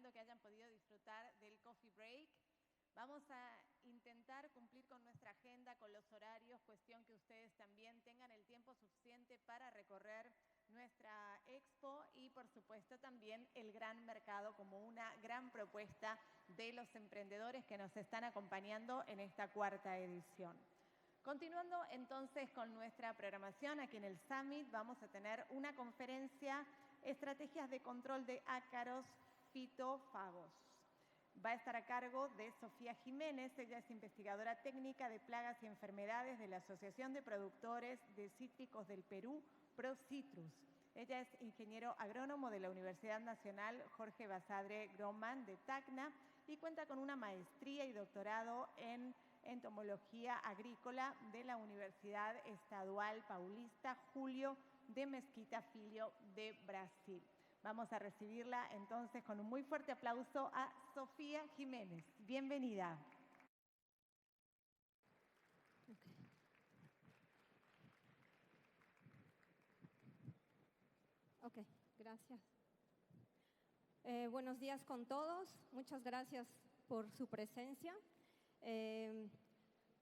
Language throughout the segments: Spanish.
esperando que hayan podido disfrutar del coffee break. Vamos a intentar cumplir con nuestra agenda, con los horarios, cuestión que ustedes también tengan el tiempo suficiente para recorrer nuestra expo y, por supuesto, también el gran mercado como una gran propuesta de los emprendedores que nos están acompañando en esta cuarta edición. Continuando entonces con nuestra programación, aquí en el Summit vamos a tener una conferencia, Estrategias de Control de Ácaros Fitófagos. Va a estar a cargo de Sofía Jiménez, ella es investigadora técnica de plagas y enfermedades de la Asociación de Productores de Cítricos del Perú, ProCitrus. Ella es ingeniero agrónomo de la Universidad Nacional Jorge Basadre Groman de Tacna y cuenta con una maestría y doctorado en entomología agrícola de la Universidad Estadual Paulista Julio de Mesquita Filho de Brasil. Vamos a recibirla entonces con un muy fuerte aplauso a Sofía Jiménez. Bienvenida. Ok, gracias. Buenos días con todos. Muchas gracias por su presencia.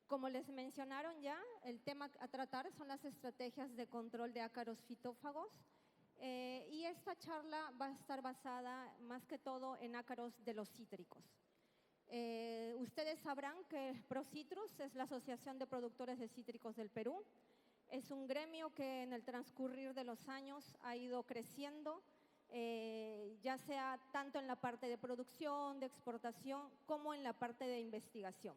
Como les mencionaron ya, el tema a tratar son las estrategias de control de ácaros fitófagos. Y esta charla va a estar basada más que todo en ácaros de los cítricos. Ustedes sabrán que ProCitrus es la Asociación de Productores de Cítricos del Perú. Es un gremio que en el transcurrir de los años ha ido creciendo, ya sea tanto en la parte de producción, de exportación, como en la parte de investigación.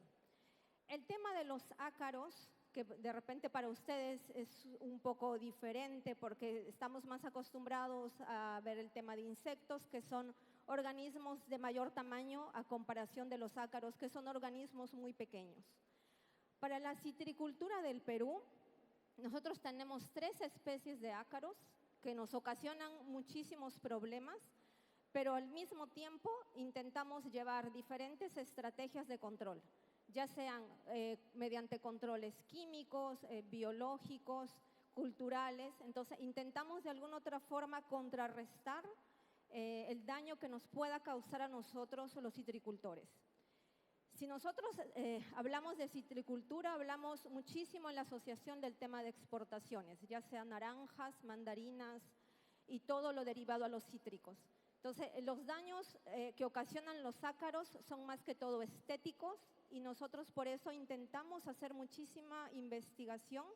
El tema de los ácaros, que de repente para ustedes es un poco diferente porque estamos más acostumbrados a ver el tema de insectos, que son organismos de mayor tamaño a comparación de los ácaros, que son organismos muy pequeños. Para la citricultura del Perú, nosotros tenemos 3 especies de ácaros que nos ocasionan muchísimos problemas, pero al mismo tiempo intentamos llevar diferentes estrategias de control, ya sean mediante controles químicos, biológicos, culturales. Entonces, intentamos de alguna otra forma contrarrestar el daño que nos pueda causar a nosotros los citricultores. Si nosotros hablamos de citricultura, hablamos muchísimo en la asociación del tema de exportaciones, ya sean naranjas, mandarinas y todo lo derivado a los cítricos. Entonces, los daños que ocasionan los ácaros son más que todo estéticos y nosotros por eso intentamos hacer muchísima investigación.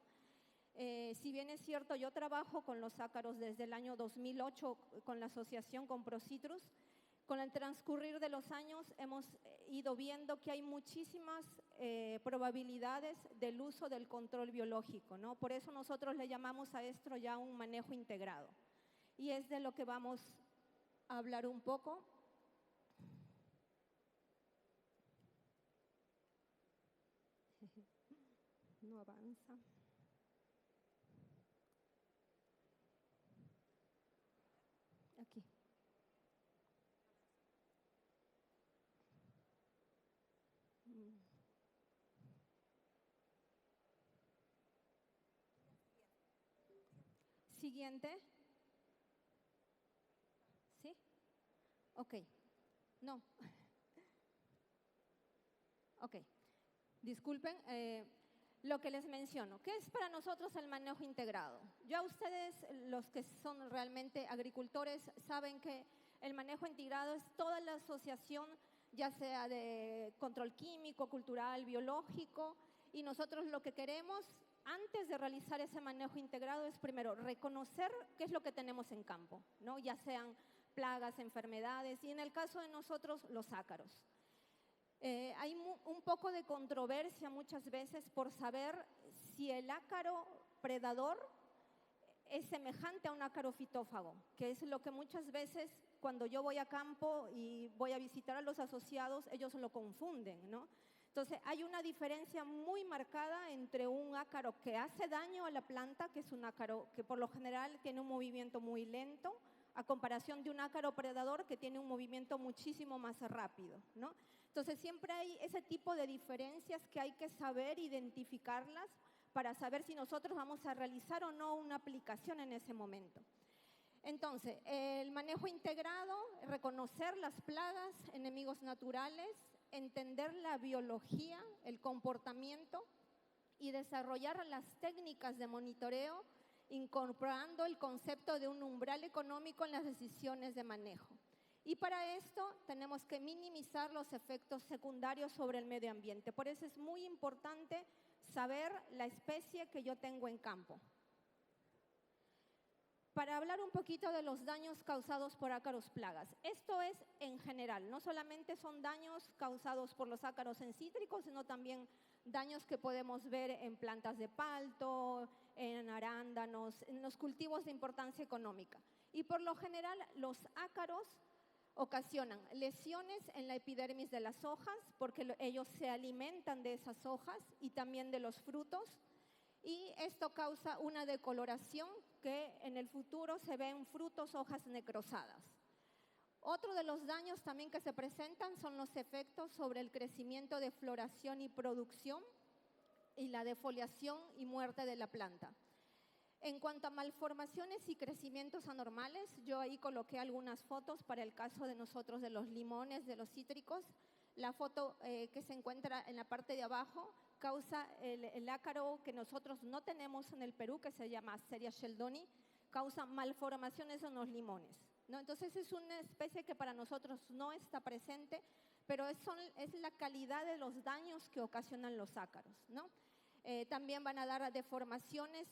Si bien es cierto, yo trabajo con los ácaros desde el año 2008 con la asociación con ProCitrus. Con el transcurrir de los años hemos ido viendo que hay muchísimas probabilidades del uso del control biológico, ¿no? Por eso nosotros le llamamos a esto ya un manejo integrado. Y es de lo que vamos a hablar un poco. No avanza. Aquí. Siguiente. ¿Sí? Ok. No. Ok. Disculpen. Lo que les menciono, ¿qué es para nosotros el manejo integrado? Ya ustedes, los que son realmente agricultores, saben que el manejo integrado es toda la asociación, ya sea de control químico, cultural, biológico, y nosotros lo que queremos antes de realizar ese manejo integrado es primero reconocer qué es lo que tenemos en campo, ¿no? Ya sean plagas, enfermedades y en el caso de nosotros los ácaros. Hay un poco de controversia muchas veces por saber si el ácaro predador es semejante a un ácaro fitófago, que es lo que muchas veces cuando yo voy a campo y voy a visitar a los asociados, ellos lo confunden, ¿no? Entonces, hay una diferencia muy marcada entre un ácaro que hace daño a la planta, que es un ácaro que por lo general tiene un movimiento muy lento, a comparación de un ácaro predador que tiene un movimiento muchísimo más rápido, ¿no? Entonces, siempre hay ese tipo de diferencias que hay que saber identificarlas para saber si nosotros vamos a realizar o no una aplicación en ese momento. Entonces, el manejo integrado, reconocer las plagas, enemigos naturales, entender la biología, el comportamiento y desarrollar las técnicas de monitoreo, incorporando el concepto de un umbral económico en las decisiones de manejo. Y para esto tenemos que minimizar los efectos secundarios sobre el medio ambiente. Por eso es muy importante saber la especie que yo tengo en campo. Para hablar un poquito de los daños causados por ácaros plagas. Esto es en general, no solamente son daños causados por los ácaros en cítricos, sino también daños que podemos ver en plantas de palto, en arándanos, en los cultivos de importancia económica. Y por lo general, los ácaros ocasionan lesiones en la epidermis de las hojas, porque ellos se alimentan de esas hojas y también de los frutos. Y esto causa una decoloración que en el futuro se ven frutos, hojas necrosadas. Otro de los daños también que se presentan son los efectos sobre el crecimiento de floración y producción y la defoliación y muerte de la planta. En cuanto a malformaciones y crecimientos anormales, yo ahí coloqué algunas fotos para el caso de nosotros de los limones, de los cítricos. La foto que se encuentra en la parte de abajo causa el ácaro que nosotros no tenemos en el Perú, que se llama Asteria sheldoni, causa malformaciones en los limones, ¿no? Entonces es una especie que para nosotros no está presente, pero es la calidad de los daños que ocasionan los ácaros, ¿no? También van a dar deformaciones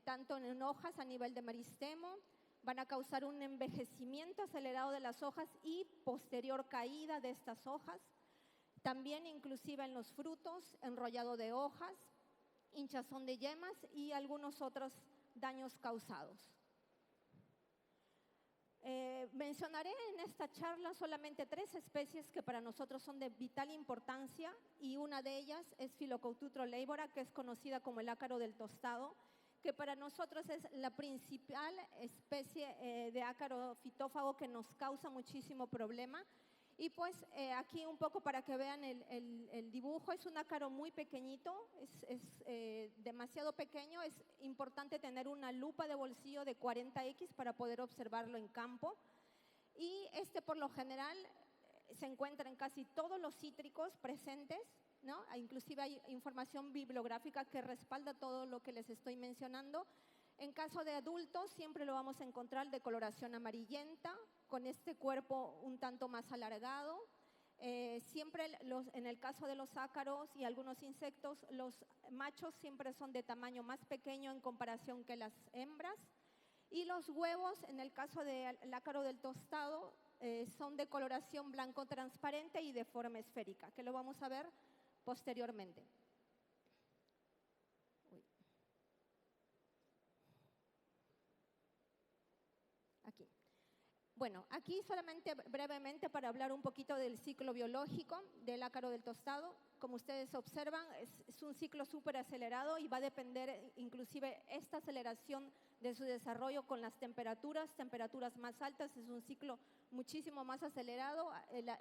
tanto en hojas a nivel de meristemo, van a causar un envejecimiento acelerado de las hojas y posterior caída de estas hojas. También inclusive en los frutos, enrollado de hojas, hinchazón de yemas y algunos otros daños causados. Mencionaré en esta charla solamente 3 especies que para nosotros son de vital importancia y una de ellas es Phylocoututro leibora, que es conocida como el ácaro del tostado, que para nosotros es la principal especie de ácaro fitófago que nos causa muchísimo problema. Y pues aquí un poco para que vean el dibujo, es un ácaro muy pequeñito, es demasiado pequeño, es importante tener una lupa de bolsillo de 40x para poder observarlo en campo. Y por lo general se encuentra en casi todos los cítricos presentes, ¿no? Inclusive hay información bibliográfica que respalda todo lo que les estoy mencionando. En caso de adultos siempre lo vamos a encontrar de coloración amarillenta, con este cuerpo un tanto más alargado. Siempre en el caso de los ácaros y algunos insectos, los machos siempre son de tamaño más pequeño en comparación que las hembras. Y los huevos, en el caso del ácaro del tostado, son de coloración blanco transparente y de forma esférica, que lo vamos a ver posteriormente. Aquí. Bueno, aquí solamente brevemente para hablar un poquito del ciclo biológico del ácaro del tostado. Como ustedes observan, es un ciclo súper acelerado y va a depender inclusive esta aceleración de su desarrollo con las temperaturas más altas. Es un ciclo muchísimo más acelerado.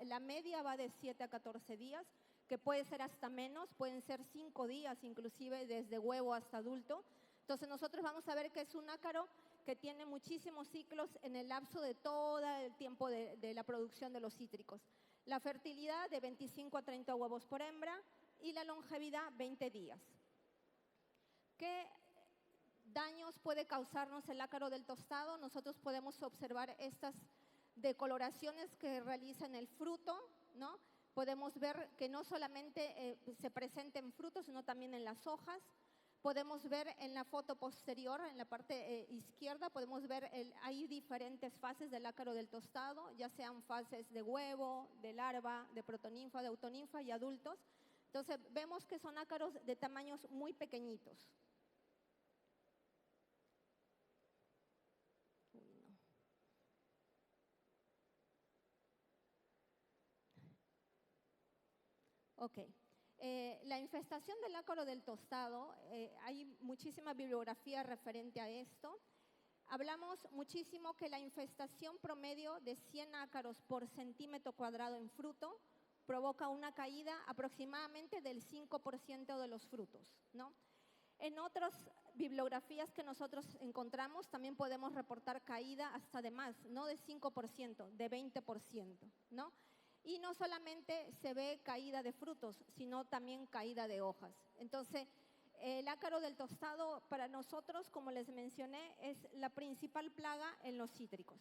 La media va de 7 a 14 días, que puede ser hasta menos, pueden ser 5 días inclusive desde huevo hasta adulto. Entonces nosotros vamos a ver que es un ácaro que tiene muchísimos ciclos en el lapso de todo el tiempo de la producción de los cítricos. La fertilidad de 25 a 30 huevos por hembra y la longevidad 20 días. ¿Qué daños puede causarnos el ácaro del tostado? Nosotros podemos observar estas decoloraciones que realiza en el fruto, ¿no? Podemos ver que no solamente se presenta en frutos, sino también en las hojas. Podemos ver en la foto posterior, en la parte izquierda, podemos ver hay diferentes fases del ácaro del tostado, ya sean fases de huevo, de larva, de protoninfa, de autoninfa y adultos. Entonces, vemos que son ácaros de tamaños muy pequeñitos. Ok. La infestación del ácaro del tostado, hay muchísima bibliografía referente a esto. Hablamos muchísimo que la infestación promedio de 100 ácaros por centímetro cuadrado en fruto provoca una caída aproximadamente del 5% de los frutos, ¿no? En otros bibliografías que nosotros encontramos también podemos reportar caída hasta de más, no de 5%, de 20%, ¿no? Y no solamente se ve caída de frutos, sino también caída de hojas. Entonces, el ácaro del tostado para nosotros, como les mencioné, es la principal plaga en los cítricos.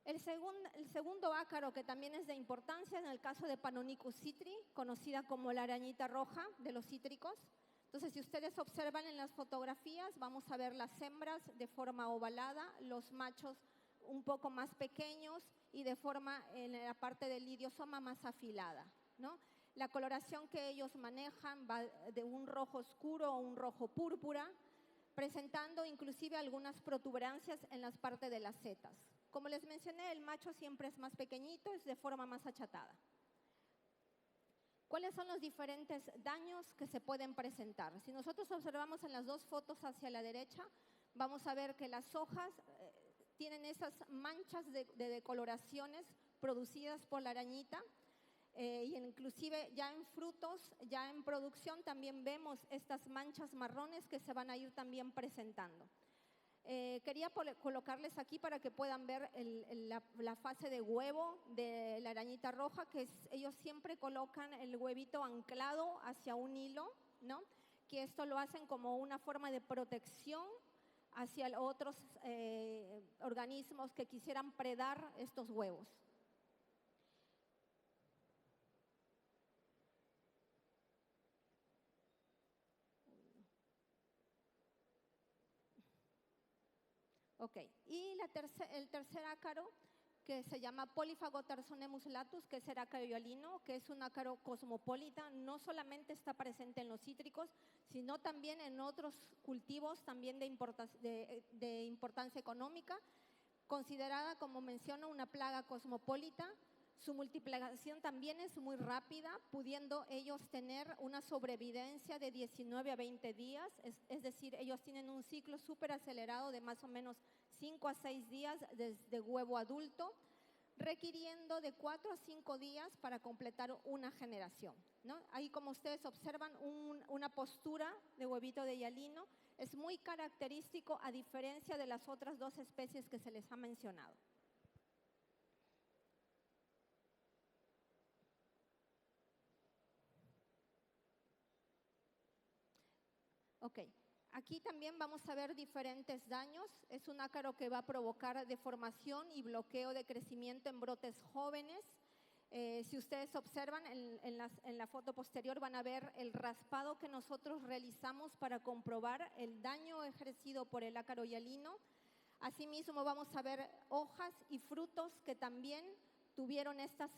El segundo ácaro que también es de importancia en el caso de Panonicus citri, conocida como la arañita roja de los cítricos. Entonces, si ustedes observan en las fotografías, vamos a ver las hembras de forma ovalada, los machos un poco más pequeños y de forma en la parte del idiosoma más afilada, ¿no? La coloración que ellos manejan va de un rojo oscuro a un rojo púrpura, presentando inclusive algunas protuberancias en las partes de las setas. Como les mencioné, el macho siempre es más pequeñito, es de forma más achatada. ¿Cuáles son los diferentes daños que se pueden presentar? Si nosotros observamos en las dos fotos hacia la derecha, vamos a ver que las hojas tienen esas manchas de decoloraciones producidas por la arañita, y inclusive ya en frutos, ya en producción también vemos estas manchas marrones que se van a ir también presentando. Quería colocarles aquí para que puedan ver la fase de huevo de la arañita roja, que ellos siempre colocan el huevito anclado hacia un hilo, ¿no? Que esto lo hacen como una forma de protección hacia otros organismos que quisieran predar estos huevos. Ok, y el tercer ácaro, que se llama Polyphagotarsonemus latus, que es el ácaro hialino, que es un ácaro cosmopolita, no solamente está presente en los cítricos, sino también en otros cultivos también de importancia económica, considerada, como menciono, una plaga cosmopolita. Su multiplicación también es muy rápida, pudiendo ellos tener una sobrevivencia de 19 a 20 días, es decir, ellos tienen un ciclo súper acelerado de más o menos 5 a 6 días desde huevo adulto, requiriendo de 4 a 5 días para completar una generación, ¿no? Ahí, como ustedes observan, una postura de huevito de hialino es muy característico a diferencia de las otras dos especies que se les ha mencionado. Ok, aquí también vamos a ver diferentes daños. Es un ácaro que va a provocar deformación y bloqueo de crecimiento en brotes jóvenes. Si ustedes observan en la foto posterior van a ver el raspado que nosotros realizamos para comprobar el daño ejercido por el ácaro hialino. Asimismo vamos a ver hojas y frutos que también tuvieron estas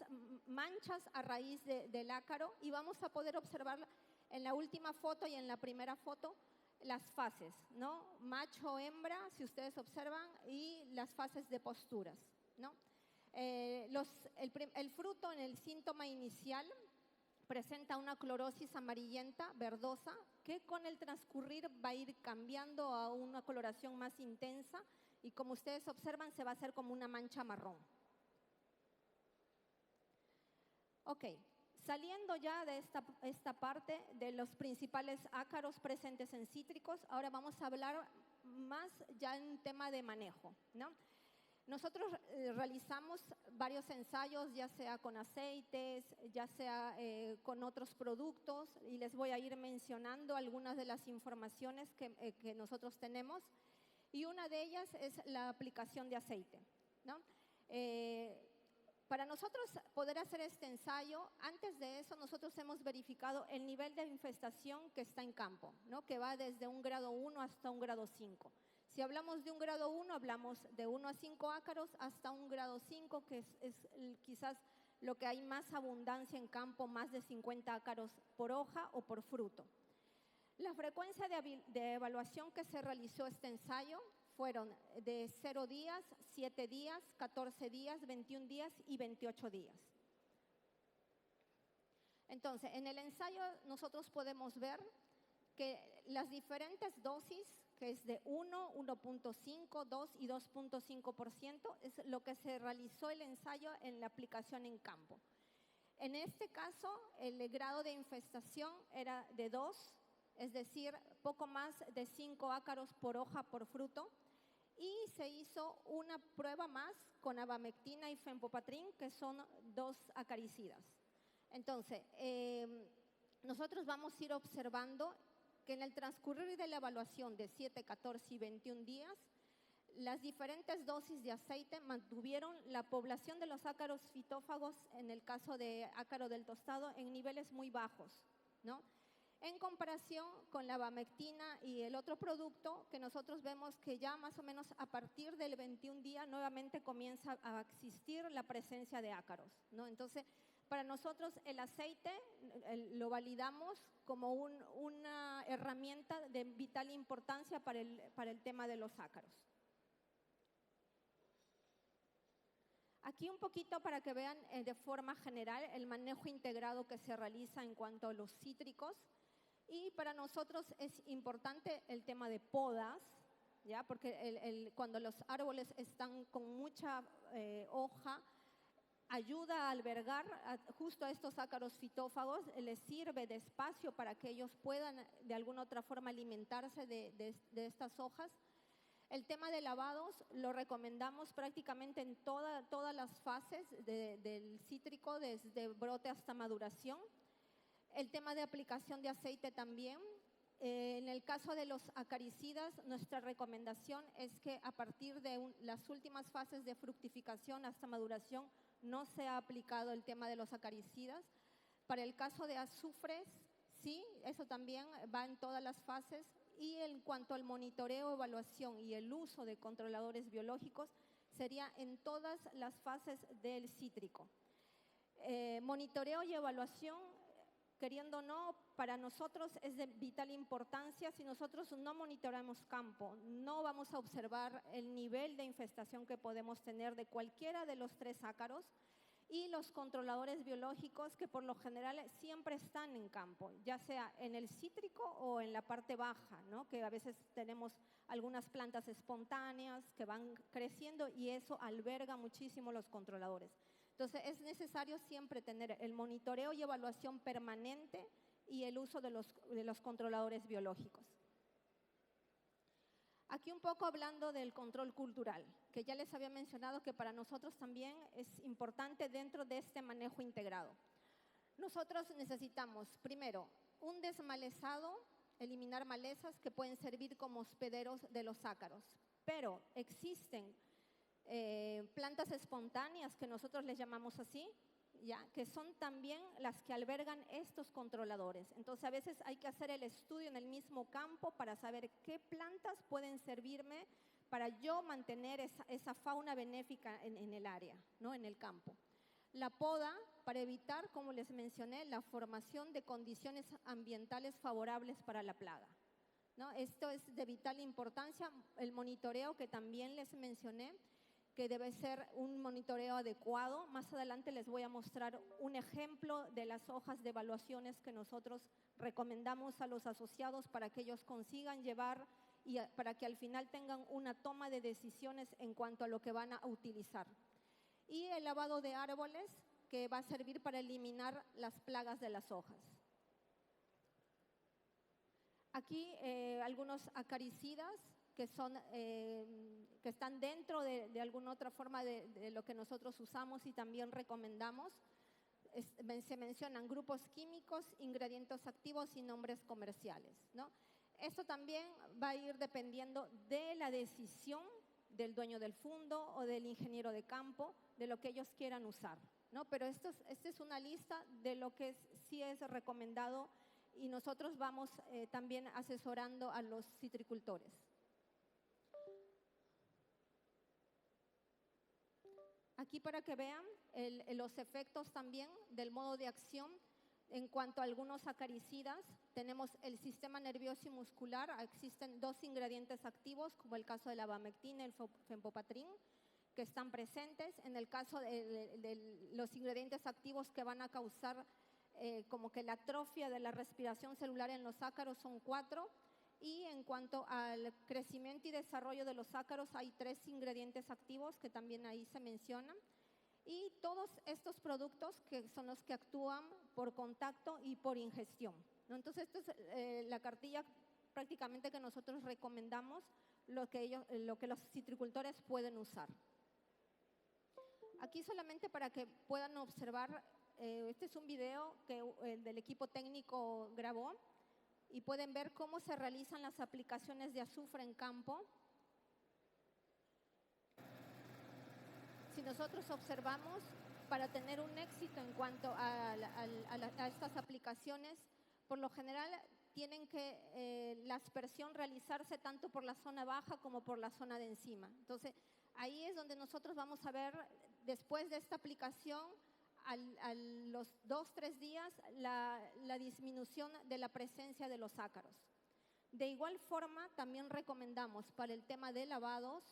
manchas a raíz del ácaro, y vamos a poder observar en la última foto y en la primera foto las fases, ¿no? Macho, hembra, si ustedes observan, y las fases de posturas, ¿no? El fruto en el síntoma inicial presenta una clorosis amarillenta, verdosa, que con el transcurrir va a ir cambiando a una coloración más intensa, y como ustedes observan se va a hacer como una mancha marrón. Ok. Saliendo ya de esta parte de los principales ácaros presentes en cítricos, ahora vamos a hablar más ya en tema de manejo, ¿no? Nosotros realizamos varios ensayos, ya sea con aceites, ya sea con otros productos, y les voy a ir mencionando algunas de las informaciones que nosotros tenemos, y una de ellas es la aplicación de aceite, ¿no? Para nosotros poder hacer este ensayo, antes de eso nosotros hemos verificado el nivel de infestación que está en campo, ¿no? Que va desde un grado 1 hasta un grado 5. Si hablamos de un grado 1, hablamos de 1 a 5 ácaros, hasta un grado 5, que es quizás lo que hay más abundancia en campo, más de 50 ácaros por hoja o por fruto. La frecuencia de evaluación que se realizó este ensayo fueron de 0 días, 7 días, 14 días, 21 días y 28 días. Entonces, en el ensayo nosotros podemos ver que las diferentes dosis, que es de 1, 1.5, 2 y 2.5%, es lo que se realizó el ensayo en la aplicación en campo. En este caso, el grado de infestación era de 2, es decir, poco más de 5 ácaros por hoja por fruto. Y se hizo una prueba más con abamectina y fenpopatrin, que son 2 acaricidas. Entonces, nosotros vamos a ir observando que en el transcurrir de la evaluación de 7, 14 y 21 días, las diferentes dosis de aceite mantuvieron la población de los ácaros fitófagos, en el caso de ácaro del tostado, en niveles muy bajos, ¿no? En comparación con la abamectina y el otro producto, que nosotros vemos que ya más o menos a partir del 21 día nuevamente comienza a existir la presencia de ácaros, ¿no? Entonces, para nosotros el aceite lo validamos como una herramienta de vital importancia para el tema de los ácaros. Aquí un poquito para que vean de forma general el manejo integrado que se realiza en cuanto a los cítricos. Y para nosotros es importante el tema de podas, ¿ya? Porque cuando los árboles están con mucha hoja, ayuda a albergar justo a estos ácaros fitófagos, les sirve de espacio para que ellos puedan de alguna otra forma alimentarse de estas hojas. El tema de lavados lo recomendamos prácticamente en todas las fases del cítrico, desde brote hasta maduración. El tema de aplicación de aceite también. En el caso de los acaricidas, nuestra recomendación es que a partir de las últimas fases de fructificación hasta maduración no se ha aplicado el tema de los acaricidas. Para el caso de azufres, sí, eso también va en todas las fases. Y en cuanto al monitoreo, evaluación y el uso de controladores biológicos, sería en todas las fases del cítrico. Monitoreo y evaluación, queriendo o no, para nosotros es de vital importancia. Si nosotros no monitoreamos campo, no vamos a observar el nivel de infestación que podemos tener de cualquiera de los 3 ácaros. Y los controladores biológicos, que por lo general siempre están en campo, ya sea en el cítrico o en la parte baja, ¿no? Que a veces tenemos algunas plantas espontáneas que van creciendo y eso alberga muchísimo los controladores. Entonces, es necesario siempre tener el monitoreo y evaluación permanente y el uso de los controladores biológicos. Aquí un poco hablando del control cultural, que ya les había mencionado que para nosotros también es importante dentro de este manejo integrado. Nosotros necesitamos, primero, un desmalezado, eliminar malezas que pueden servir como hospederos de los ácaros, pero existen plantas espontáneas, que nosotros les llamamos así, ¿ya? Que son también las que albergan estos controladores. Entonces, a veces hay que hacer el estudio en el mismo campo para saber qué plantas pueden servirme para yo mantener esa fauna benéfica en el área, ¿no? En el campo. La poda para evitar, como les mencioné, la formación de condiciones ambientales favorables para la plaga, ¿no? Esto es de vital importancia. El monitoreo que también les mencioné, que debe ser un monitoreo adecuado. Más adelante les voy a mostrar un ejemplo de las hojas de evaluaciones que nosotros recomendamos a los asociados para que ellos consigan llevar y para que al final tengan una toma de decisiones en cuanto a lo que van a utilizar. Y el lavado de árboles, que va a servir para eliminar las plagas de las hojas. Aquí algunos acaricidas que están dentro de alguna otra forma de lo que nosotros usamos y también recomendamos. Se mencionan grupos químicos, ingredientes activos y nombres comerciales, ¿no? Esto también va a ir dependiendo de la decisión del dueño del fundo o del ingeniero de campo, de lo que ellos quieran usar, ¿no? Pero esta es una lista de lo que sí es recomendado y nosotros vamos también asesorando a los citricultores. Aquí para que vean los efectos también del modo de acción en cuanto a algunos acaricidas. Tenemos el sistema nervioso y muscular. Existen 2 ingredientes activos, como el caso de la abamectina y el fenpopatrin, que están presentes. En el caso de los ingredientes activos que van a causar como que la atrofia de la respiración celular en los ácaros son 4. Y en cuanto al crecimiento y desarrollo de los ácaros, hay 3 ingredientes activos que también ahí se mencionan. Y todos estos productos que son los que actúan por contacto y por ingestión, ¿no? Entonces, esto es la cartilla prácticamente que nosotros recomendamos, lo que los citricultores pueden usar. Aquí solamente para que puedan observar, este es un video que el del equipo técnico grabó y pueden ver cómo se realizan las aplicaciones de azufre en campo. Si nosotros observamos, para tener un éxito en cuanto a estas aplicaciones, por lo general tienen que la aspersión realizarse tanto por la zona baja como por la zona de encima. Entonces, ahí es donde nosotros vamos a ver, después de esta aplicación, a los 2-3 días, la disminución de la presencia de los ácaros. De igual forma, también recomendamos para el tema de lavados,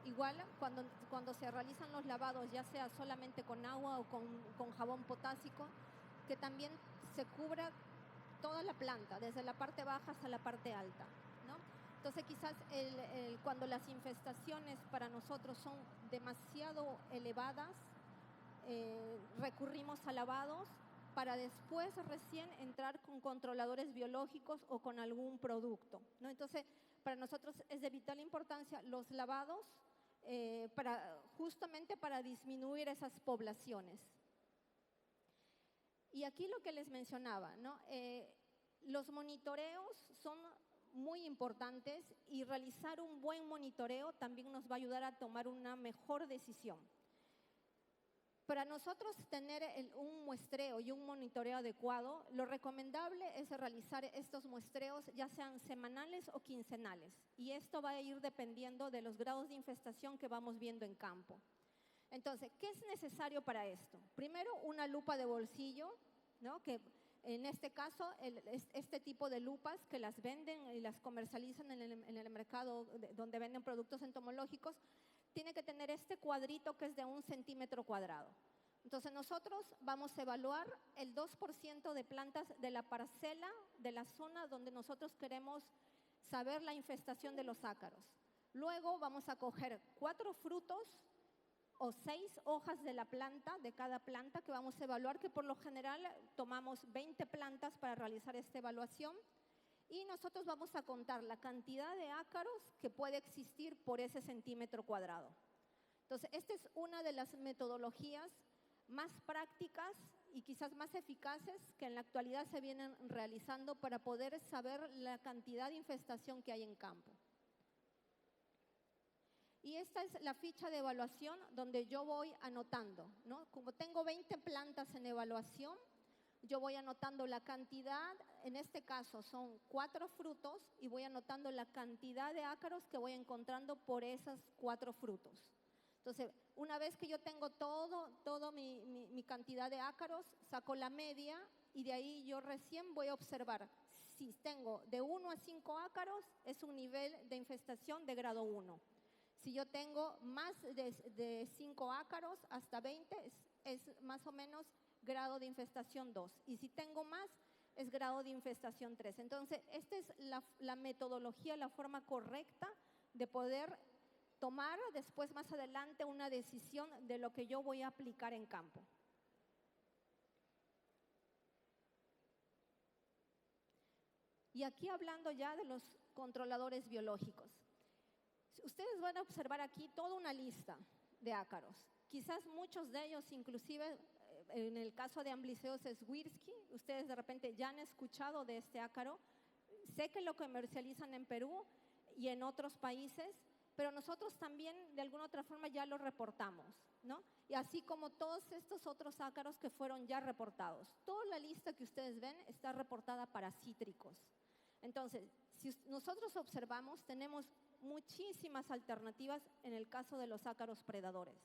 igual cuando se realizan los lavados, ya sea solamente con agua o con jabón potásico, que también se cubra toda la planta, desde la parte baja hasta la parte alta, ¿no? Entonces, quizás cuando las infestaciones para nosotros son demasiado elevadas, recurrimos a lavados para después recién entrar con controladores biológicos o con algún producto, ¿no? Entonces, para nosotros es de vital importancia los lavados justamente para disminuir esas poblaciones. Y aquí lo que les mencionaba, ¿no? Los monitoreos son muy importantes y realizar un buen monitoreo también nos va a ayudar a tomar una mejor decisión. Para nosotros tener un muestreo y un monitoreo adecuado, lo recomendable es realizar estos muestreos ya sean semanales o quincenales. Y esto va a ir dependiendo de los grados de infestación que vamos viendo en campo. Entonces, ¿qué es necesario para esto? Primero, una lupa de bolsillo, ¿no? Que en este caso, este tipo de lupas que las venden y las comercializan en el mercado donde venden productos entomológicos, tiene que tener este cuadrito que es de 1 centímetro cuadrado. Entonces, nosotros vamos a evaluar el 2% de plantas de la parcela, de la zona donde nosotros queremos saber la infestación de los ácaros. Luego vamos a coger 4 frutos o 6 hojas de la planta, de cada planta que vamos a evaluar, que por lo general tomamos 20 plantas para realizar esta evaluación, y nosotros vamos a contar la cantidad de ácaros que puede existir por ese centímetro cuadrado. Entonces, esta es una de las metodologías más prácticas y quizás más eficaces que en la actualidad se vienen realizando para poder saber la cantidad de infestación que hay en campo. Y esta es la ficha de evaluación donde yo voy anotando, ¿no? Como tengo 20 plantas en evaluación, yo voy anotando la cantidad, en este caso son 4 frutos, y voy anotando la cantidad de ácaros que voy encontrando por esos 4 frutos. Entonces, una vez que yo tengo todo mi cantidad de ácaros, saco la media y de ahí yo recién voy a observar. Si tengo de 1 a 5 ácaros, es un nivel de infestación de grado 1. Si yo tengo más de 5 ácaros hasta 20, es más o menos grado de infestación 2. Y si tengo más, es grado de infestación 3. Entonces, esta es la metodología, la forma correcta de poder tomar después, más adelante, una decisión de lo que yo voy a aplicar en campo. Y aquí hablando ya de los controladores biológicos. Ustedes van a observar aquí toda una lista de ácaros. Quizás muchos de ellos, inclusive en el caso de Ambliseus swirsky, ustedes de repente ya han escuchado de este ácaro. Sé que lo comercializan en Perú y en otros países, pero nosotros también de alguna otra forma ya lo reportamos, ¿no? Y así como todos estos otros ácaros que fueron ya reportados. Toda la lista que ustedes ven está reportada para cítricos. Entonces, si nosotros observamos, tenemos muchísimas alternativas en el caso de los ácaros predadores,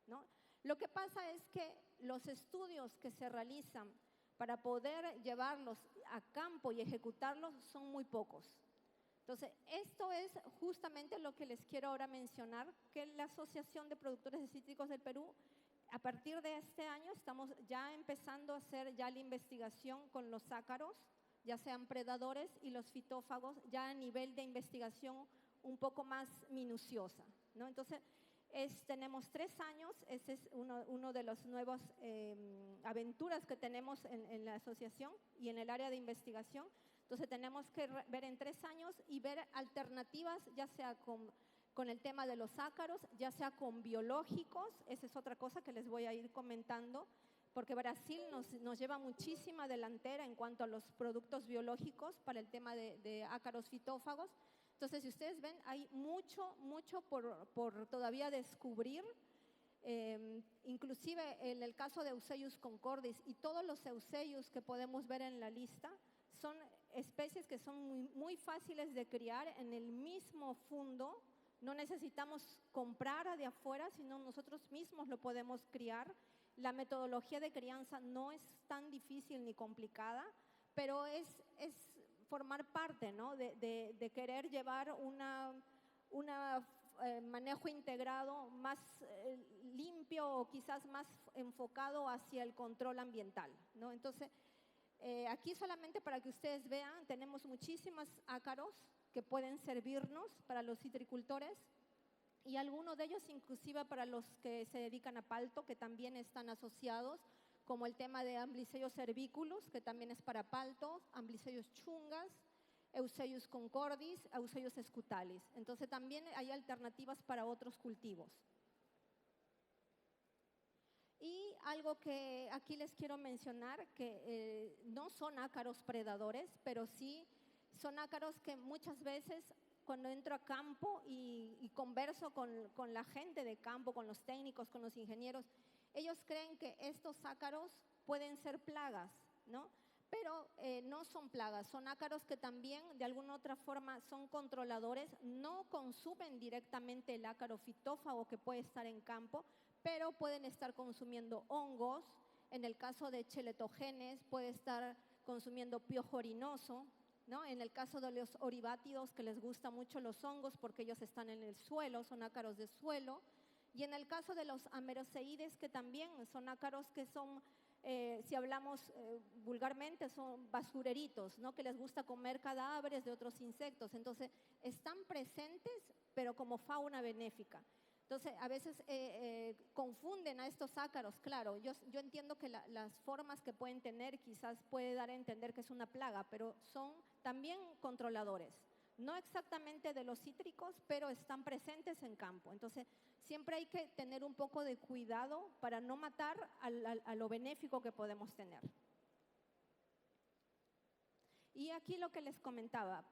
¿no? Lo que pasa es que los estudios que se realizan para poder llevarlos a campo y ejecutarlos son muy pocos. Entonces, esto es justamente lo que les quiero ahora mencionar, que la Asociación de Productores de Cítricos del Perú, a partir de este año, estamos ya empezando a hacer ya la investigación con los ácaros, ya sean predadores y los fitófagos, ya a nivel de investigación un poco más minuciosa, ¿no? Entonces, Tenemos 3 años, ese es uno de los nuevos aventuras que tenemos en la asociación y en el área de investigación. Entonces tenemos que ver en 3 años y ver alternativas, ya sea con el tema de los ácaros, ya sea con biológicos, esa es otra cosa que les voy a ir comentando, porque Brasil nos lleva muchísima delantera en cuanto a los productos biológicos para el tema de ácaros fitófagos. Entonces, si ustedes ven, hay mucho por todavía descubrir. Inclusive en el caso de Eusebius concordis y todos los Eusebius que podemos ver en la lista son especies que son muy fáciles de criar en el mismo fundo. No necesitamos comprar de afuera, sino nosotros mismos lo podemos criar. La metodología de crianza no es tan difícil ni complicada, pero es formar parte, ¿no? de querer llevar un manejo integrado más limpio o quizás más enfocado hacia el control ambiental, ¿no? Entonces, aquí solamente para que ustedes vean, tenemos muchísimos ácaros que pueden servirnos para los citricultores y algunos de ellos inclusive para los que se dedican a palto, que también están asociados, como el tema de Amblyceius cerviculus, que también es para paltos, Amblyceius chungas, Eusebius concordis, Eusebius scutalis. Entonces también hay alternativas para otros cultivos. Y algo que aquí les quiero mencionar, que no son ácaros predadores, pero sí son ácaros que muchas veces cuando entro a campo y converso con la gente de campo, con los técnicos, con los ingenieros, ellos creen que estos ácaros pueden ser plagas, ¿no? Pero no son plagas, son ácaros que también de alguna otra forma son controladores, no consumen directamente el ácaro fitófago que puede estar en campo, pero pueden estar consumiendo hongos. En el caso de Cheletogenes puede estar consumiendo piojo orinoso, ¿no? En el caso de los oribátidos, que les gustan mucho los hongos porque ellos están en el suelo, son ácaros de suelo. Y en el caso de los ameroceides, que también son ácaros que son, si hablamos vulgarmente, son basureritos, ¿no? Que les gusta comer cadáveres de otros insectos. Entonces, están presentes, pero como fauna benéfica. Entonces, a veces confunden a estos ácaros. Claro, yo entiendo que las formas que pueden tener quizás puede dar a entender que es una plaga, pero son también controladores. No exactamente de los cítricos, pero están presentes en campo. Entonces, siempre hay que tener un poco de cuidado para no matar a lo benéfico que podemos tener. Y aquí lo que les comentaba,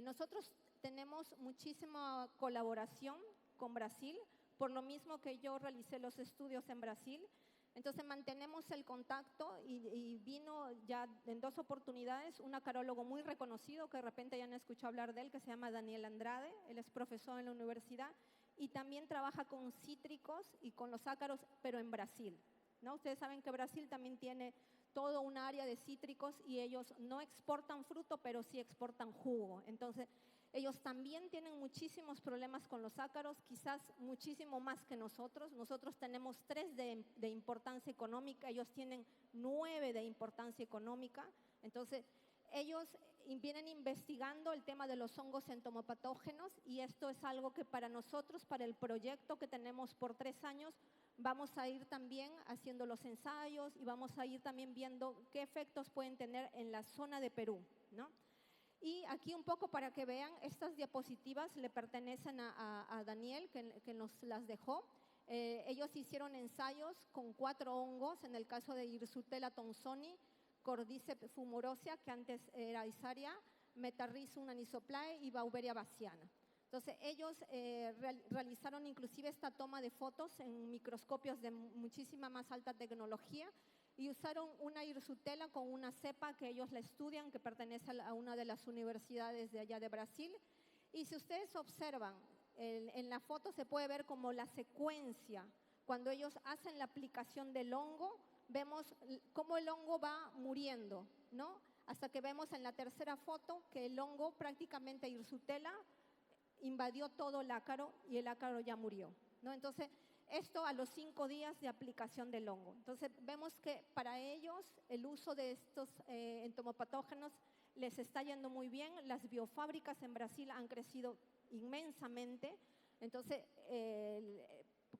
nosotros tenemos muchísima colaboración con Brasil, por lo mismo que yo realicé los estudios en Brasil. Entonces mantenemos el contacto y vino ya en 2 oportunidades un acarólogo muy reconocido que de repente ya han escuchado hablar de él, que se llama Daniel Andrade. Él es profesor en la universidad y también trabaja con cítricos y con los ácaros, pero en Brasil, ¿no? Ustedes saben que Brasil también tiene todo un área de cítricos y ellos no exportan fruto, pero sí exportan jugo. Entonces, ellos también tienen muchísimos problemas con los ácaros, quizás muchísimo más que nosotros. Nosotros tenemos 3 de importancia económica, ellos tienen 9 de importancia económica. Entonces, ellos vienen investigando el tema de los hongos entomopatógenos y esto es algo que para nosotros, para el proyecto que tenemos por 3 años, vamos a ir también haciendo los ensayos y vamos a ir también viendo qué efectos pueden tener en la zona de Perú, ¿no? Y aquí un poco para que vean, estas diapositivas le pertenecen a Daniel, que nos las dejó. Ellos hicieron ensayos con 4 hongos, en el caso de Hirsutella thomsoni, Cordyceps fumarosea, que antes era Isaria, Metarrhizum anisoplae y Bauberia bassiana. Entonces, ellos realizaron inclusive esta toma de fotos en microscopios de muchísima más alta tecnología y usaron una hirsutela con una cepa que ellos la estudian, que pertenece a una de las universidades de allá de Brasil. Y si ustedes observan, en la foto se puede ver como la secuencia. Cuando ellos hacen la aplicación del hongo, vemos cómo el hongo va muriendo, ¿no? Hasta que vemos en la tercera foto que el hongo, prácticamente hirsutela, invadió todo el ácaro y el ácaro ya murió, ¿no? Entonces, esto a los 5 días de aplicación del hongo. Entonces, vemos que para ellos el uso de estos entomopatógenos les está yendo muy bien. Las biofábricas en Brasil han crecido inmensamente. Entonces,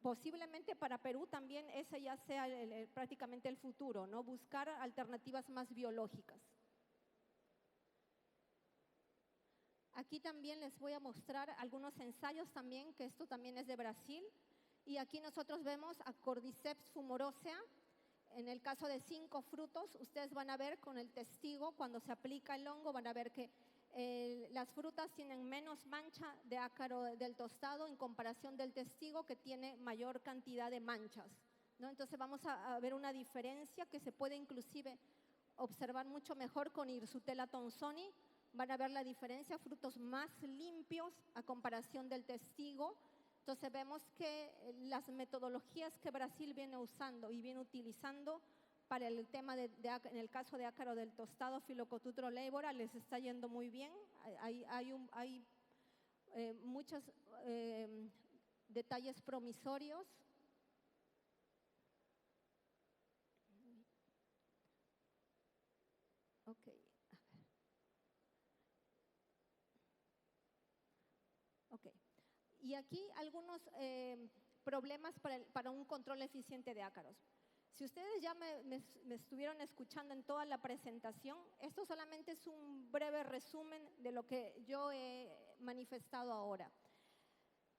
posiblemente para Perú también ese ya sea prácticamente el futuro, ¿no? Buscar alternativas más biológicas. Aquí también les voy a mostrar algunos ensayos también, que esto también es de Brasil. Y aquí nosotros vemos a Cordyceps fumorosea. En el caso de 5 frutos, ustedes van a ver con el testigo, cuando se aplica el hongo, van a ver que las frutas tienen menos mancha de ácaro del tostado en comparación del testigo, que tiene mayor cantidad de manchas, ¿no? Entonces vamos a ver una diferencia que se puede inclusive observar mucho mejor con Hirsutella thomsoni. Van a ver la diferencia, frutos más limpios a comparación del testigo. Entonces vemos que las metodologías que Brasil viene usando y viene utilizando para el tema en el caso de ácaro del tostado, Phyllocotutra leibora, les está yendo muy bien. Hay muchos detalles promisorios. Ok. Ok. Y aquí algunos problemas para un control eficiente de ácaros. Si ustedes ya me estuvieron escuchando en toda la presentación, esto solamente es un breve resumen de lo que yo he manifestado ahora.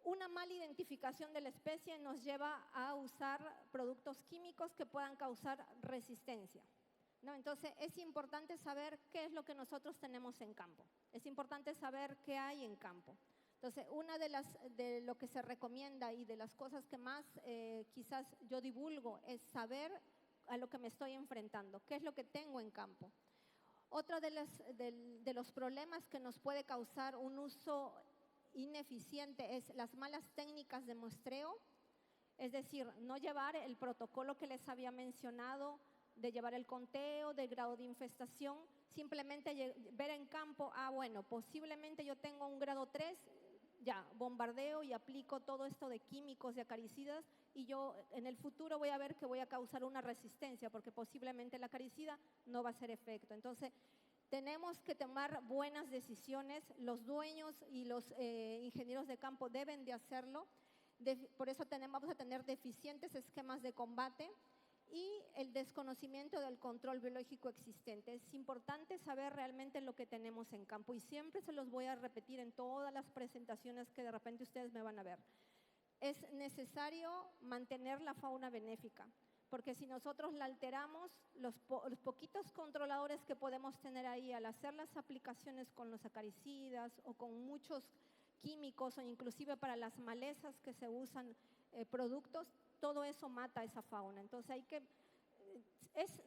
Una mala identificación de la especie nos lleva a usar productos químicos que puedan causar resistencia, ¿no? Entonces, es importante saber qué es lo que nosotros tenemos en campo. Es importante saber qué hay en campo. Entonces, una de lo que se recomienda y de las cosas que más quizás yo divulgo es saber a lo que me estoy enfrentando, qué es lo que tengo en campo. Otro de los problemas que nos puede causar un uso ineficiente es las malas técnicas de muestreo, es decir, no llevar el protocolo que les había mencionado, de llevar el conteo, del grado de infestación, simplemente ver en campo, bueno, posiblemente yo tengo un grado 3, ya, bombardeo y aplico todo esto de químicos, de acaricidas, y yo en el futuro voy a ver que voy a causar una resistencia, porque posiblemente el acaricida no va a hacer efecto. Entonces, tenemos que tomar buenas decisiones, los dueños y los ingenieros de campo deben de hacerlo, por eso vamos a tener deficientes esquemas de combate y el desconocimiento del control biológico existente. Es importante saber realmente lo que tenemos en campo y siempre se los voy a repetir en todas las presentaciones que de repente ustedes me van a ver. Es necesario mantener la fauna benéfica, porque si nosotros la alteramos, los poquitos controladores que podemos tener ahí al hacer las aplicaciones con los acaricidas o con muchos químicos o inclusive para las malezas que se usan productos, todo eso mata a esa fauna. Entonces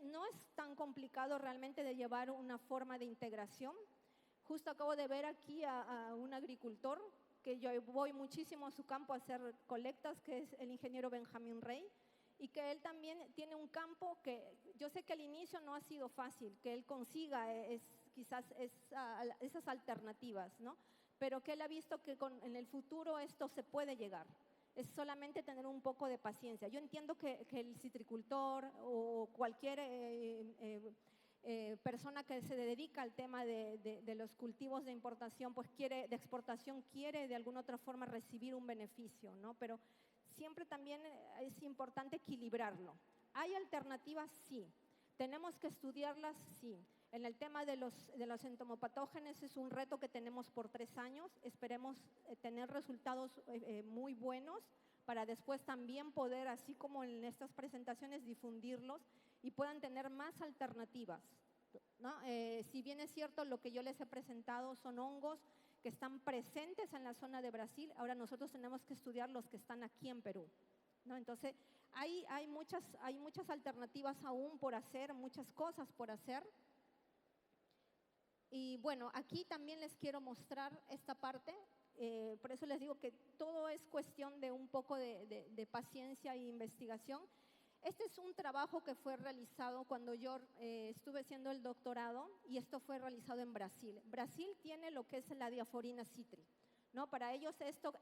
no es tan complicado realmente de llevar una forma de integración. Justo acabo de ver aquí a un agricultor que yo voy muchísimo a su campo a hacer colectas, que es el ingeniero Benjamín Rey, y que él también tiene un campo que yo sé que al inicio no ha sido fácil, que él consiga quizás esas alternativas, ¿no? Pero que él ha visto que en el futuro esto se puede llegar. Es solamente tener un poco de paciencia. Yo entiendo que el citricultor o cualquier persona que se dedica al tema de los cultivos de importación, pues de exportación, quiere de alguna otra forma recibir un beneficio, ¿no? Pero siempre también es importante equilibrarlo. ¿Hay alternativas? Sí. ¿Tenemos que estudiarlas? Sí. En el tema de los entomopatógenos es un reto que tenemos por 3 años. Esperemos tener resultados muy buenos para después también poder, así como en estas presentaciones, difundirlos y puedan tener más alternativas, ¿no? Si bien es cierto, lo que yo les he presentado son hongos que están presentes en la zona de Brasil, ahora nosotros tenemos que estudiar los que están aquí en Perú, ¿no? Entonces, hay muchas alternativas aún por hacer, muchas cosas por hacer. Y bueno, aquí también les quiero mostrar esta parte, por eso les digo que todo es cuestión de un poco de paciencia e investigación. Este es un trabajo que fue realizado cuando yo estuve haciendo el doctorado y esto fue realizado en Brasil. Brasil tiene lo que es la Diaphorina citri, ¿no? Para ellos esto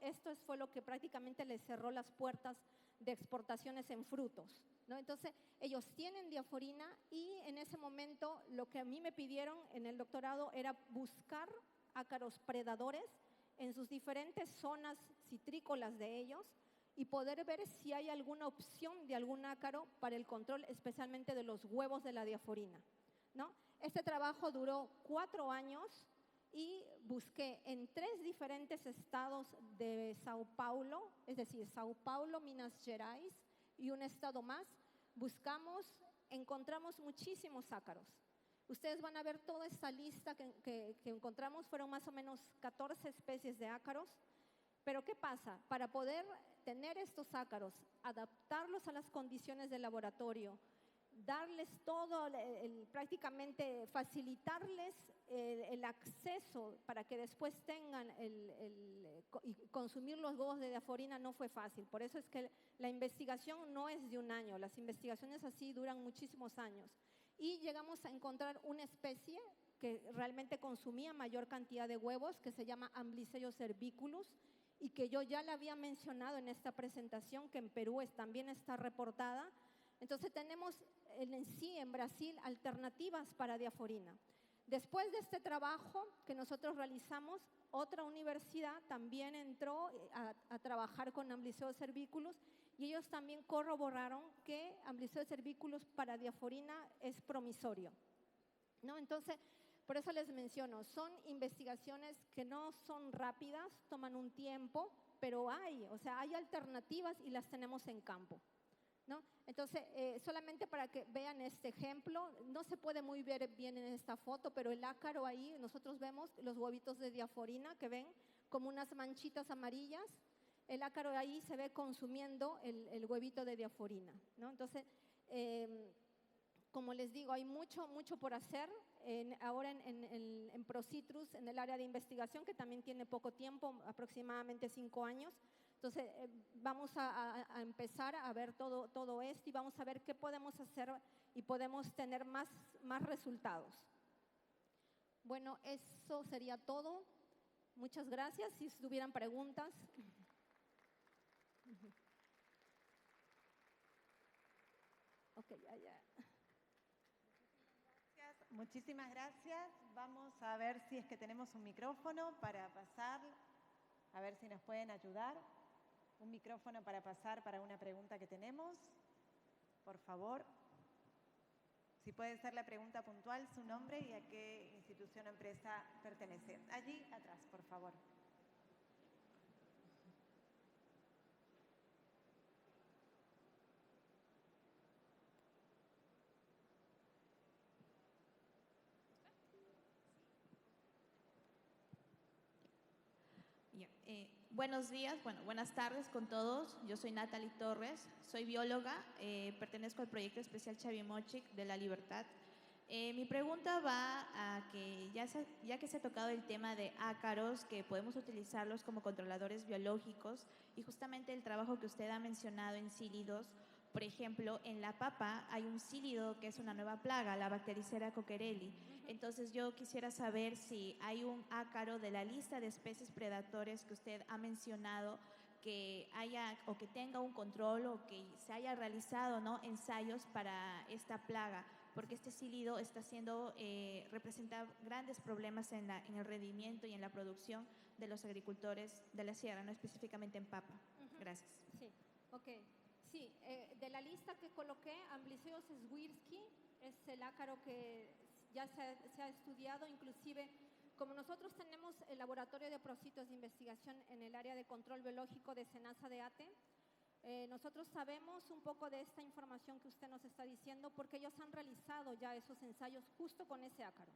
fue lo que prácticamente les cerró las puertas de exportaciones en frutos, ¿no? Entonces, ellos tienen Diaphorina y en ese momento lo que a mí me pidieron en el doctorado era buscar ácaros predadores en sus diferentes zonas citrícolas de ellos y poder ver si hay alguna opción de algún ácaro para el control, especialmente de los huevos de la diaforina, ¿no? Este trabajo duró 4 años y busqué en 3 diferentes estados de Sao Paulo, es decir, Sao Paulo, Minas Gerais y un estado más. Encontramos muchísimos ácaros. Ustedes van a ver toda esta lista que encontramos, fueron más o menos 14 especies de ácaros. Pero ¿qué pasa? Para poder tener estos ácaros, adaptarlos a las condiciones del laboratorio, darles todo, prácticamente facilitarles el acceso para que después tengan y consumir los huevos de diaforina no fue fácil. Por eso es que la investigación no es de un año, las investigaciones así duran muchísimos años. Y llegamos a encontrar una especie que realmente consumía mayor cantidad de huevos, que se llama Amblyceus cerviculus, y que yo ya la había mencionado en esta presentación, que en Perú también está reportada. Entonces tenemos en Brasil alternativas para diaforina. Después de este trabajo que nosotros realizamos, otra universidad también entró a trabajar con Amblyceus cerviculus y ellos también corroboraron que Amblyceus cerviculus para diaforina es promisorio, ¿no? Entonces, por eso les menciono, son investigaciones que no son rápidas, toman un tiempo, pero hay alternativas y las tenemos en campo, ¿no? Entonces, solamente para que vean este ejemplo, no se puede muy ver bien en esta foto, pero el ácaro ahí, nosotros vemos los huevitos de diaforina que ven como unas manchitas amarillas, el ácaro ahí se ve consumiendo el huevito de diaforina, ¿no? Entonces, como les digo, hay mucho por hacer ahora en ProCitrus, en el área de investigación, que también tiene poco tiempo, aproximadamente 5 años. Entonces, vamos a empezar a ver todo esto y vamos a ver qué podemos hacer y podemos tener más resultados. Bueno, eso sería todo. Muchas gracias. Si tuvieran preguntas. Ok, ya. Muchísimas gracias. Vamos a ver si es que tenemos un micrófono para pasar, a ver si nos pueden ayudar. Un micrófono para pasar para una pregunta que tenemos, por favor. Si puede ser la pregunta puntual, su nombre y a qué institución o empresa pertenece. Allí atrás, por favor. Buenos días, buenas tardes con todos. Yo soy Natalie Torres, soy bióloga, pertenezco al proyecto especial Chavimochic de la Libertad. Mi pregunta va a que ya que se ha tocado el tema de ácaros, que podemos utilizarlos como controladores biológicos y justamente el trabajo que usted ha mencionado en sílidos. Por ejemplo, en la papa hay un sílido que es una nueva plaga, la Bactericera coquerelli. Entonces yo quisiera saber si hay un ácaro de la lista de especies predatores que usted ha mencionado que haya o que tenga un control o que se haya realizado, ¿no?, ensayos para esta plaga, porque este sílido representa grandes problemas en el rendimiento y en la producción de los agricultores de la sierra, no específicamente en papa. Gracias. Sí, ok. Sí, de la lista que coloqué, Amblyceus swirski es el ácaro que ya se ha estudiado, inclusive como nosotros tenemos el laboratorio de ProCitrus de investigación en el área de control biológico de Senasa de ATE, nosotros sabemos un poco de esta información que usted nos está diciendo porque ellos han realizado ya esos ensayos justo con ese ácaro.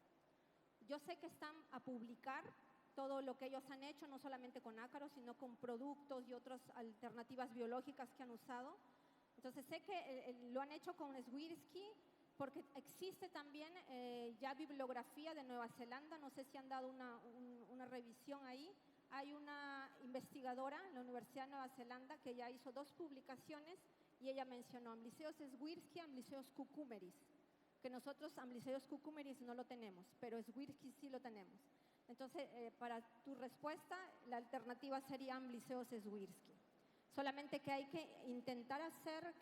Yo sé que están a publicar todo lo que ellos han hecho, no solamente con ácaros, sino con productos y otras alternativas biológicas que han usado. Entonces sé que lo han hecho con swirski porque existe también ya bibliografía de Nueva Zelanda, no sé si han dado una revisión ahí. Hay una investigadora en la Universidad de Nueva Zelanda que ya hizo 2 publicaciones y ella mencionó Amblyceus swirski, Amblyceus cucumeris, que nosotros Amblyceus cucumeris no lo tenemos, pero swirski sí lo tenemos. Entonces, para tu respuesta, la alternativa sería Amblyceus swirski. Solamente que hay que intentar hacer,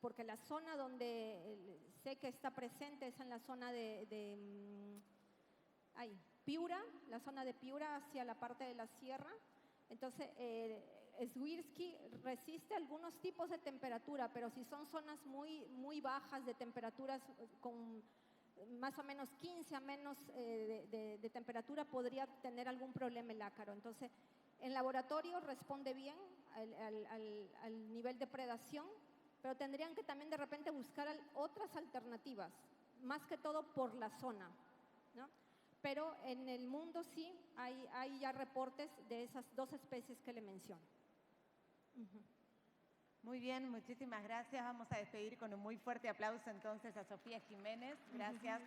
porque la zona donde sé que está presente es en la zona Piura, la zona de Piura hacia la parte de la sierra. Entonces, Swirsky resiste algunos tipos de temperatura, pero si son zonas muy bajas de temperaturas con más o menos 15 a menos de temperatura, podría tener algún problema el ácaro. Entonces, en laboratorio responde bien al nivel de predación, pero tendrían que también de repente buscar otras alternativas, más que todo por la zona, ¿no? Pero en el mundo sí hay ya reportes de esas 2 especies que le menciono. Muy bien, muchísimas gracias. Vamos a despedir con un muy fuerte aplauso entonces a Sofía Jiménez. Gracias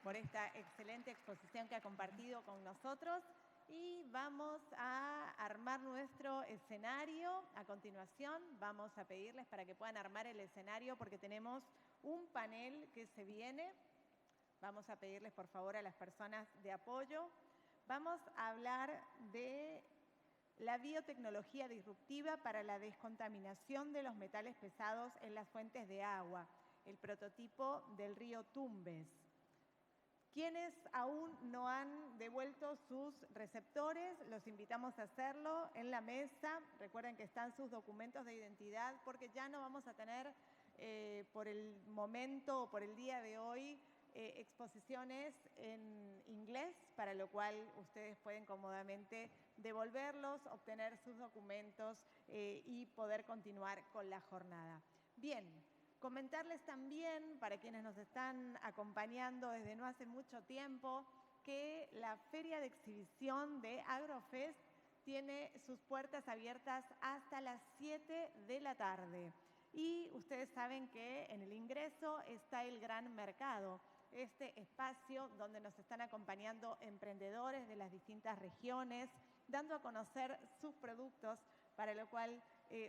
por esta excelente exposición que ha compartido con nosotros. Y vamos a armar nuestro escenario. A continuación vamos a pedirles para que puedan armar el escenario porque tenemos un panel que se viene. Vamos a pedirles por favor a las personas de apoyo. Vamos a hablar de la biotecnología disruptiva para la descontaminación de los metales pesados en las fuentes de agua, el prototipo del río Tumbes. Quienes aún no han devuelto sus receptores, los invitamos a hacerlo en la mesa. Recuerden que están sus documentos de identidad porque ya no vamos a tener por el momento o por el día de hoy exposiciones en inglés, para lo cual ustedes pueden cómodamente devolverlos, obtener sus documentos y poder continuar con la jornada. Bien, comentarles también, para quienes nos están acompañando desde no hace mucho tiempo, que la Feria de Exhibición de Agrofest tiene sus puertas abiertas hasta las 7 de la tarde. Y ustedes saben que en el ingreso está el Gran Mercado, este espacio donde nos están acompañando emprendedores de las distintas regiones, dando a conocer sus productos, para lo cual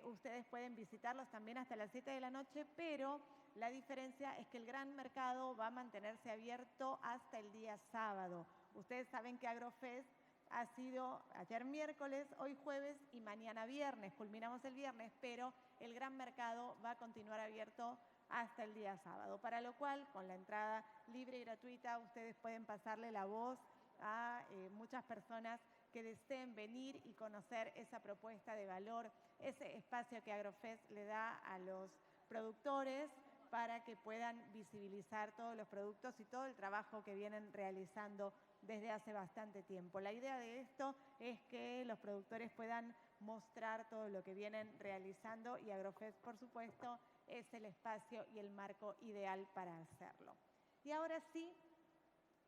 ustedes pueden visitarlos también hasta las 7 de la noche, pero la diferencia es que el Gran Mercado va a mantenerse abierto hasta el día sábado. Ustedes saben que Agrofest ha sido ayer miércoles, hoy jueves y mañana viernes. Culminamos el viernes, pero el Gran Mercado va a continuar abierto hasta el día sábado, para lo cual, con la entrada libre y gratuita, ustedes pueden pasarle la voz a muchas personas que deseen venir y conocer esa propuesta de valor, ese espacio que Agrofest le da a los productores para que puedan visibilizar todos los productos y todo el trabajo que vienen realizando desde hace bastante tiempo. La idea de esto es que los productores puedan mostrar todo lo que vienen realizando y Agrofest, por supuesto, es el espacio y el marco ideal para hacerlo. Y ahora sí,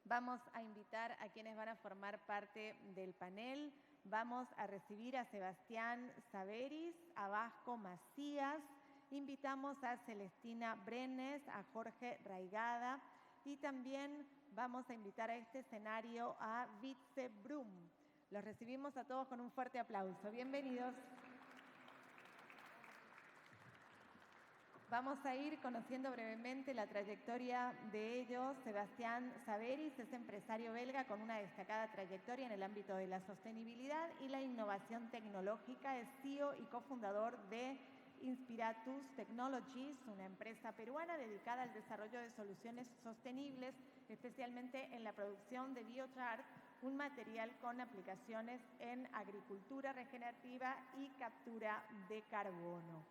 vamos a invitar a quienes van a formar parte del panel. Vamos a recibir a Sebastián Saveris, a Vasco Macías, invitamos a Celestina Brenes, a Jorge Raigada y también vamos a invitar a este escenario a Vitze Brum. Los recibimos a todos con un fuerte aplauso. Bienvenidos. Vamos a ir conociendo brevemente la trayectoria de ellos. Sebastián Saveris es empresario belga con una destacada trayectoria en el ámbito de la sostenibilidad y la innovación tecnológica. Es CEO y cofundador de Inspiratus Technologies, una empresa peruana dedicada al desarrollo de soluciones sostenibles, especialmente en la producción de biochar, un material con aplicaciones en agricultura regenerativa y captura de carbono.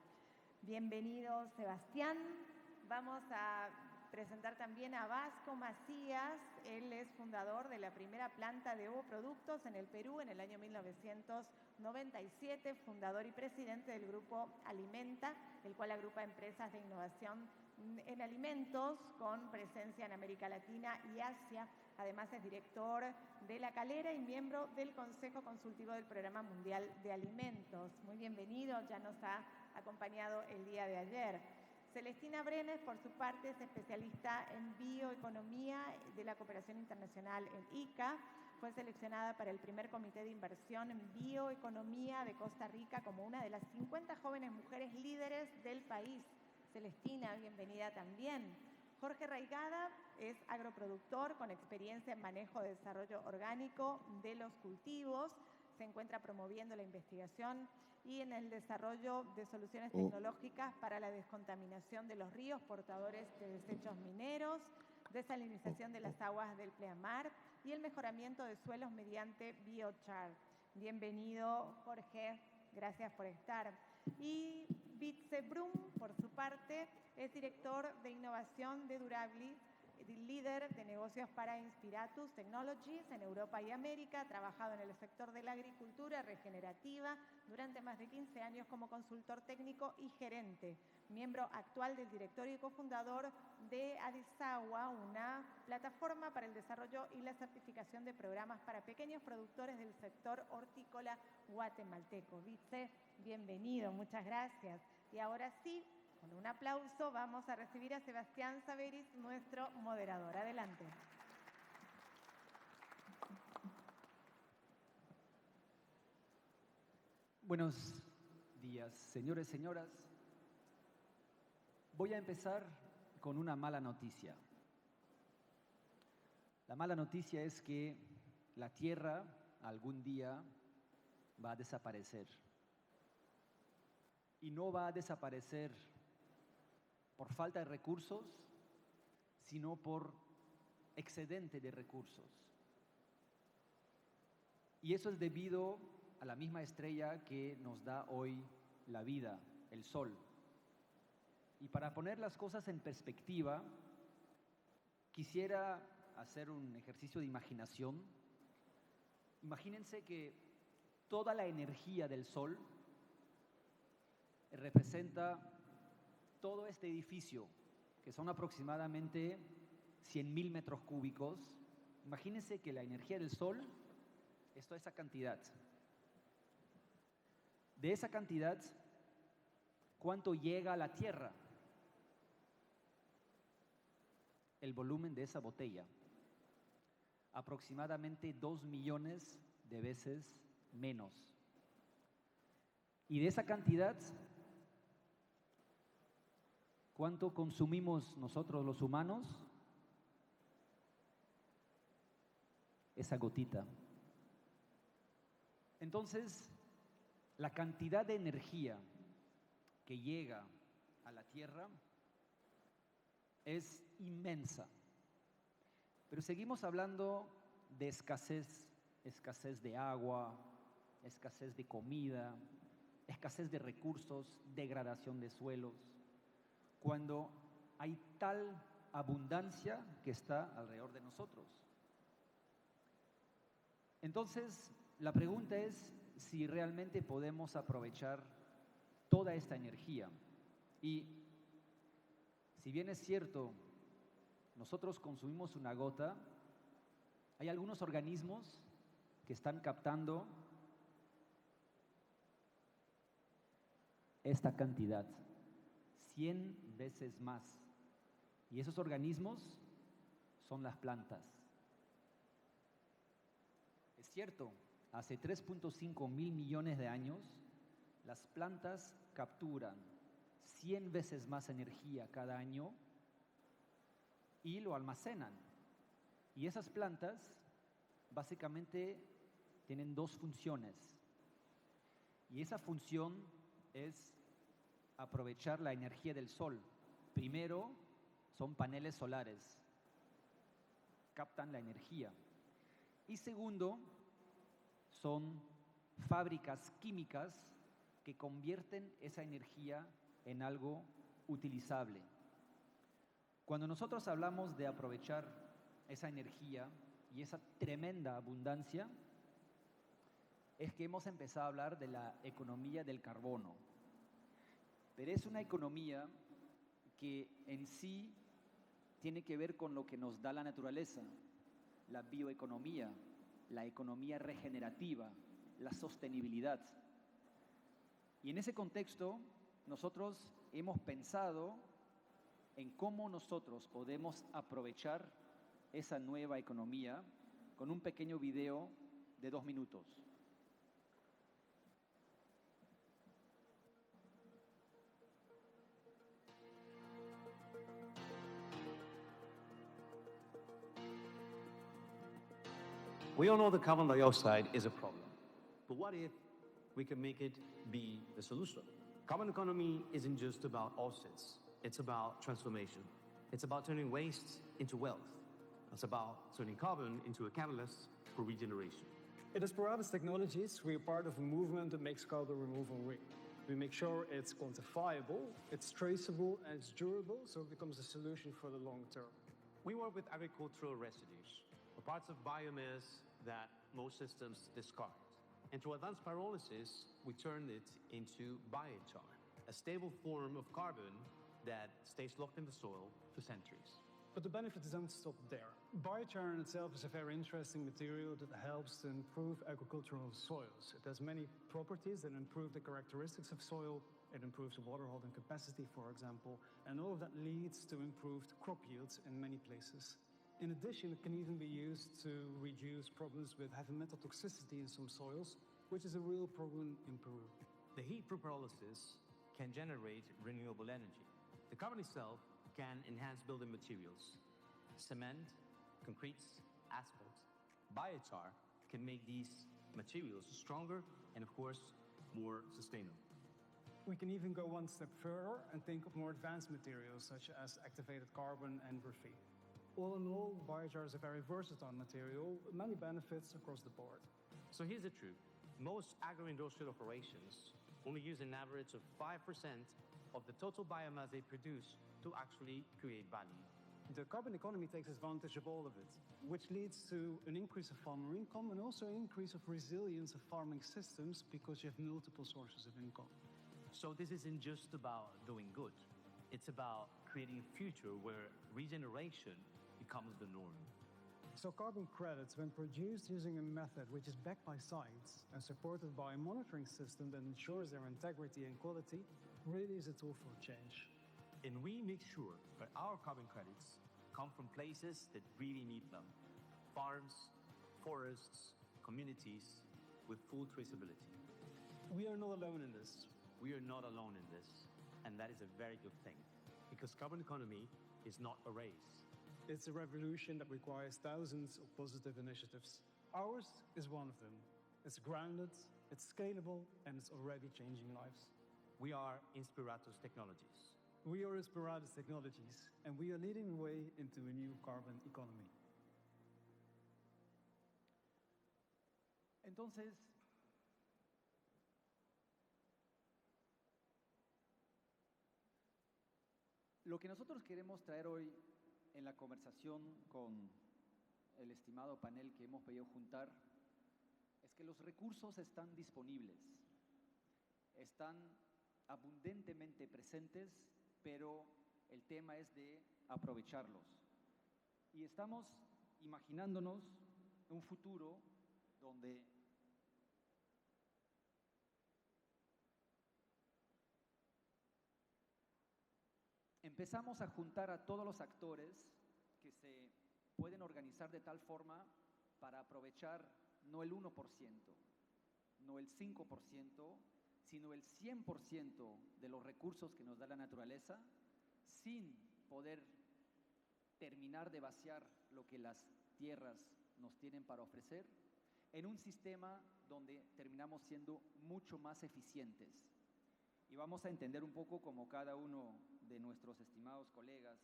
Bienvenido, Sebastián. Vamos a presentar también a Vasco Macías. Él es fundador de la primera planta de ovoproductos en el Perú en el año 1997, fundador y presidente del grupo Alimenta, el cual agrupa empresas de innovación en alimentos con presencia en América Latina y Asia. Además es director de La Calera y miembro del Consejo Consultivo del Programa Mundial de Alimentos. Muy bienvenido, ya nos ha acompañado el día de ayer. Celestina Brenes, por su parte, es especialista en bioeconomía de la cooperación internacional en ICA. Fue seleccionada para el primer comité de inversión en bioeconomía de Costa Rica como una de las 50 jóvenes mujeres líderes del país. Celestina, bienvenida también. Jorge Raigada es agroproductor con experiencia en manejo de desarrollo orgánico de los cultivos. Se encuentra promoviendo la investigación y en el desarrollo de soluciones tecnológicas para la descontaminación de los ríos portadores de desechos mineros, desalinización de las aguas del pleamar, y el mejoramiento de suelos mediante biochar. Bienvenido, Jorge, gracias por estar. Y Vitze Brum, por su parte, es director de innovación de Durably, líder de negocios para Inspiratus Technologies en Europa y América, ha trabajado en el sector de la agricultura regenerativa durante más de 15 años como consultor técnico y gerente, miembro actual del directorio y cofundador de Adisawa, una plataforma para el desarrollo y la certificación de programas para pequeños productores del sector hortícola guatemalteco. Vitze, bienvenido, muchas gracias. Y ahora sí, con un aplauso vamos a recibir a Sebastián Saveris, nuestro moderador. Adelante. Buenos días, señores, señoras. Voy a empezar con una mala noticia. La mala noticia es que la Tierra algún día va a desaparecer. Y no va a desaparecer por falta de recursos, sino por excedente de recursos. Y eso es debido a la misma estrella que nos da hoy la vida, el Sol. Y para poner las cosas en perspectiva, quisiera hacer un ejercicio de imaginación. Imagínense que toda la energía del Sol representa todo este edificio, que son aproximadamente 100.000 metros cúbicos. Imagínense que la energía del Sol es toda esa cantidad. De esa cantidad, ¿cuánto llega a la Tierra? El volumen de esa botella. Aproximadamente 2 millones de veces menos. Y de esa cantidad, ¿cuánto consumimos nosotros los humanos? Esa gotita. Entonces, la cantidad de energía que llega a la Tierra es inmensa. Pero seguimos hablando de escasez de agua, escasez de comida, escasez de recursos, degradación de suelos, cuando hay tal abundancia que está alrededor de nosotros. Entonces, la pregunta es si realmente podemos aprovechar toda esta energía. Y si bien es cierto, nosotros consumimos una gota, hay algunos organismos que están captando esta cantidad, 100 veces más. Y esos organismos son las plantas. Es cierto, hace 3.5 mil millones de años, las plantas capturan 100 veces más energía cada año y lo almacenan. Y esas plantas básicamente tienen dos funciones. Y esa función es aprovechar la energía del sol. Primero, son paneles solares, captan la energía. Y segundo, son fábricas químicas que convierten esa energía en algo utilizable. Cuando nosotros hablamos de aprovechar esa energía y esa tremenda abundancia, es que hemos empezado a hablar de la economía del carbono. Pero es una economía que en sí tiene que ver con lo que nos da la naturaleza, la bioeconomía, la economía regenerativa, la sostenibilidad. Y en ese contexto, nosotros hemos pensado en cómo nosotros podemos aprovechar esa nueva economía con un pequeño video de 2 minutos. We all know that carbon dioxide is a problem, but what if we can make it be the solution? Carbon economy isn't just about offsets, it's about transformation. It's about turning waste into wealth. It's about turning carbon into a catalyst for regeneration. At Esperatus Technologies, we are part of a movement that makes carbon removal real. We make sure it's quantifiable, it's traceable, and it's durable, so it becomes a solution for the long term. We work with agricultural residues, or parts of biomass that most systems discard. And through advanced pyrolysis, we turn it into biochar, a stable form of carbon that stays locked in the soil for centuries. But the benefits don't stop there. Biochar in itself is a very interesting material that helps to improve agricultural soils. It has many properties that improve the characteristics of soil. It improves the water holding capacity, for example, and all of that leads to improved crop yields in many places. In addition, it can even be used to reduce problems with heavy metal toxicity in some soils, which is a real problem in Peru. The heat through pyrolysis can generate renewable energy. The carbon itself can enhance building materials, cement, concretes, asphalt. Biochar can make these materials stronger and, of course, more sustainable. We can even go one step further and think of more advanced materials such as activated carbon and graphene. All in all, biochar is a very versatile material with many benefits across the board. So here's the truth. Most agro-industrial operations only use an average of 5% of the total biomass they produce to actually create value. The carbon economy takes advantage of all of it, which leads to an increase of farmer income and also an increase of resilience of farming systems because you have multiple sources of income. So this isn't just about doing good. It's about creating a future where regeneration becomes the norm. So carbon credits, when produced using a method which is backed by science and supported by a monitoring system that ensures their integrity and quality, really is a tool for change. And we make sure that our carbon credits come from places that really need them. Farms, forests, communities with full traceability. We are not alone in this. We are not alone in this, and that is a very good thing, because carbon economy is not a race. It's a revolution that requires thousands of positive initiatives. Ours is one of them. It's grounded, it's scalable, and it's already changing lives. We are Inspiratus Technologies. We are Esperatus Technologies, and we are leading the way into a new carbon economy. Entonces, lo que nosotros queremos traer hoy en la conversación con el estimado panel que hemos podido juntar es que los recursos están disponibles, están abundantemente presentes, pero el tema es de aprovecharlos. Y estamos imaginándonos un futuro donde empezamos a juntar a todos los actores que se pueden organizar de tal forma para aprovechar no el 1%, no el 5%, sino el 100% de los recursos que nos da la naturaleza, sin poder terminar de vaciar lo que las tierras nos tienen para ofrecer, en un sistema donde terminamos siendo mucho más eficientes. Y vamos a entender un poco cómo cada uno de nuestros estimados colegas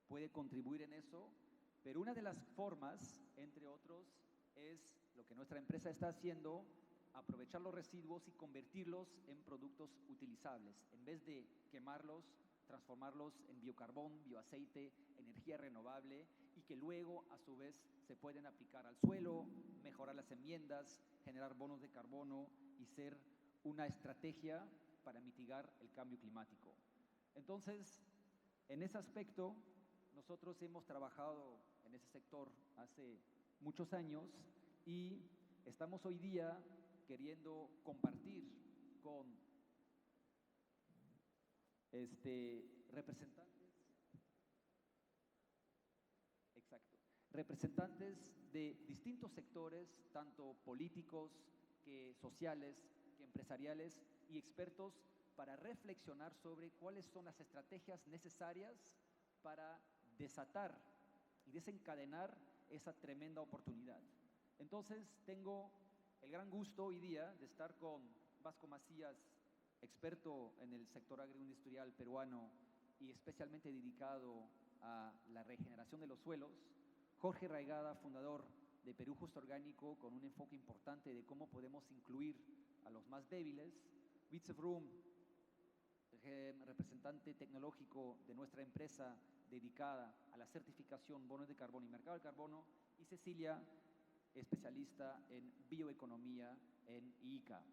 puede contribuir en eso, pero una de las formas, entre otros, es lo que nuestra empresa está haciendo: aprovechar los residuos y convertirlos en productos utilizables. En vez de quemarlos, transformarlos en biocarbón, bioaceite, energía renovable, y que luego, a su vez, se pueden aplicar al suelo, mejorar las enmiendas, generar bonos de carbono y ser una estrategia para mitigar el cambio climático. Entonces, en ese aspecto, nosotros hemos trabajado en ese sector hace muchos años y estamos hoy día queriendo compartir con representantes de distintos sectores, tanto políticos, que sociales, que empresariales y expertos, para reflexionar sobre cuáles son las estrategias necesarias para desatar y desencadenar esa tremenda oportunidad. Entonces, tengo el gran gusto hoy día de estar con Vasco Macías, experto en el sector agroindustrial peruano y especialmente dedicado a la regeneración de los suelos, Jorge Raigada, fundador de Perú Justo Orgánico, con un enfoque importante de cómo podemos incluir a los más débiles. Wietse Vroom, representante tecnológico de nuestra empresa dedicada a la certificación bonos de carbono y mercado del carbono. Y Cecilia, especialista en bioeconomía en IICA.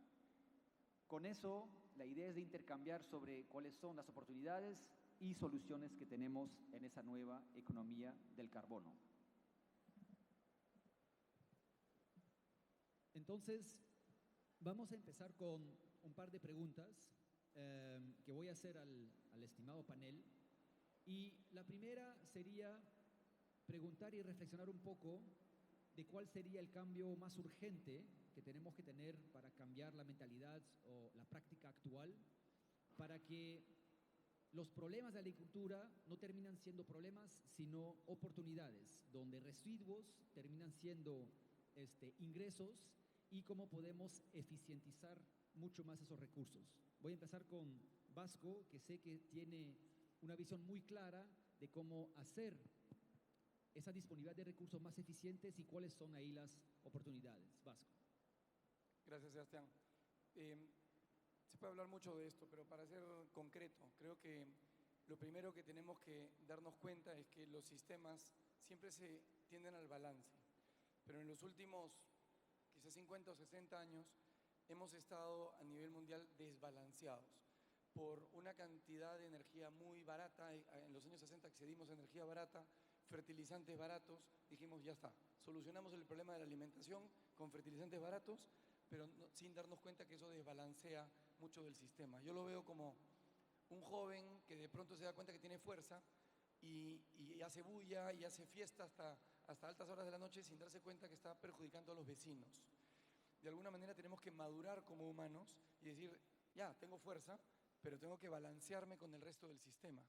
Con eso, la idea es de intercambiar sobre cuáles son las oportunidades y soluciones que tenemos en esa nueva economía del carbono. Entonces, vamos a empezar con un par de preguntas que voy a hacer al estimado panel. Y la primera sería preguntar y reflexionar un poco de cuál sería el cambio más urgente que tenemos que tener para cambiar la mentalidad o la práctica actual para que los problemas de agricultura no terminan siendo problemas, sino oportunidades, donde residuos terminan siendo ingresos y cómo podemos eficientizar mucho más esos recursos. Voy a empezar con Vasco, que sé que tiene una visión muy clara de cómo hacer esa disponibilidad de recursos más eficientes y cuáles son ahí las oportunidades. Vasco. Gracias, Sebastián. Se puede hablar mucho de esto, pero para ser concreto, creo que lo primero que tenemos que darnos cuenta es que los sistemas siempre se tienden al balance, pero en los últimos quizás 50 o 60 años hemos estado a nivel mundial desbalanceados por una cantidad de energía muy barata. En los años 60 accedimos a energía barata, fertilizantes baratos, dijimos ya está, solucionamos el problema de la alimentación con fertilizantes baratos, pero sin darnos cuenta que eso desbalancea mucho del sistema. Yo lo veo como un joven que de pronto se da cuenta que tiene fuerza y hace bulla y hace fiesta hasta altas horas de la noche sin darse cuenta que está perjudicando a los vecinos. De alguna manera tenemos que madurar como humanos y decir, ya, tengo fuerza, pero tengo que balancearme con el resto del sistema.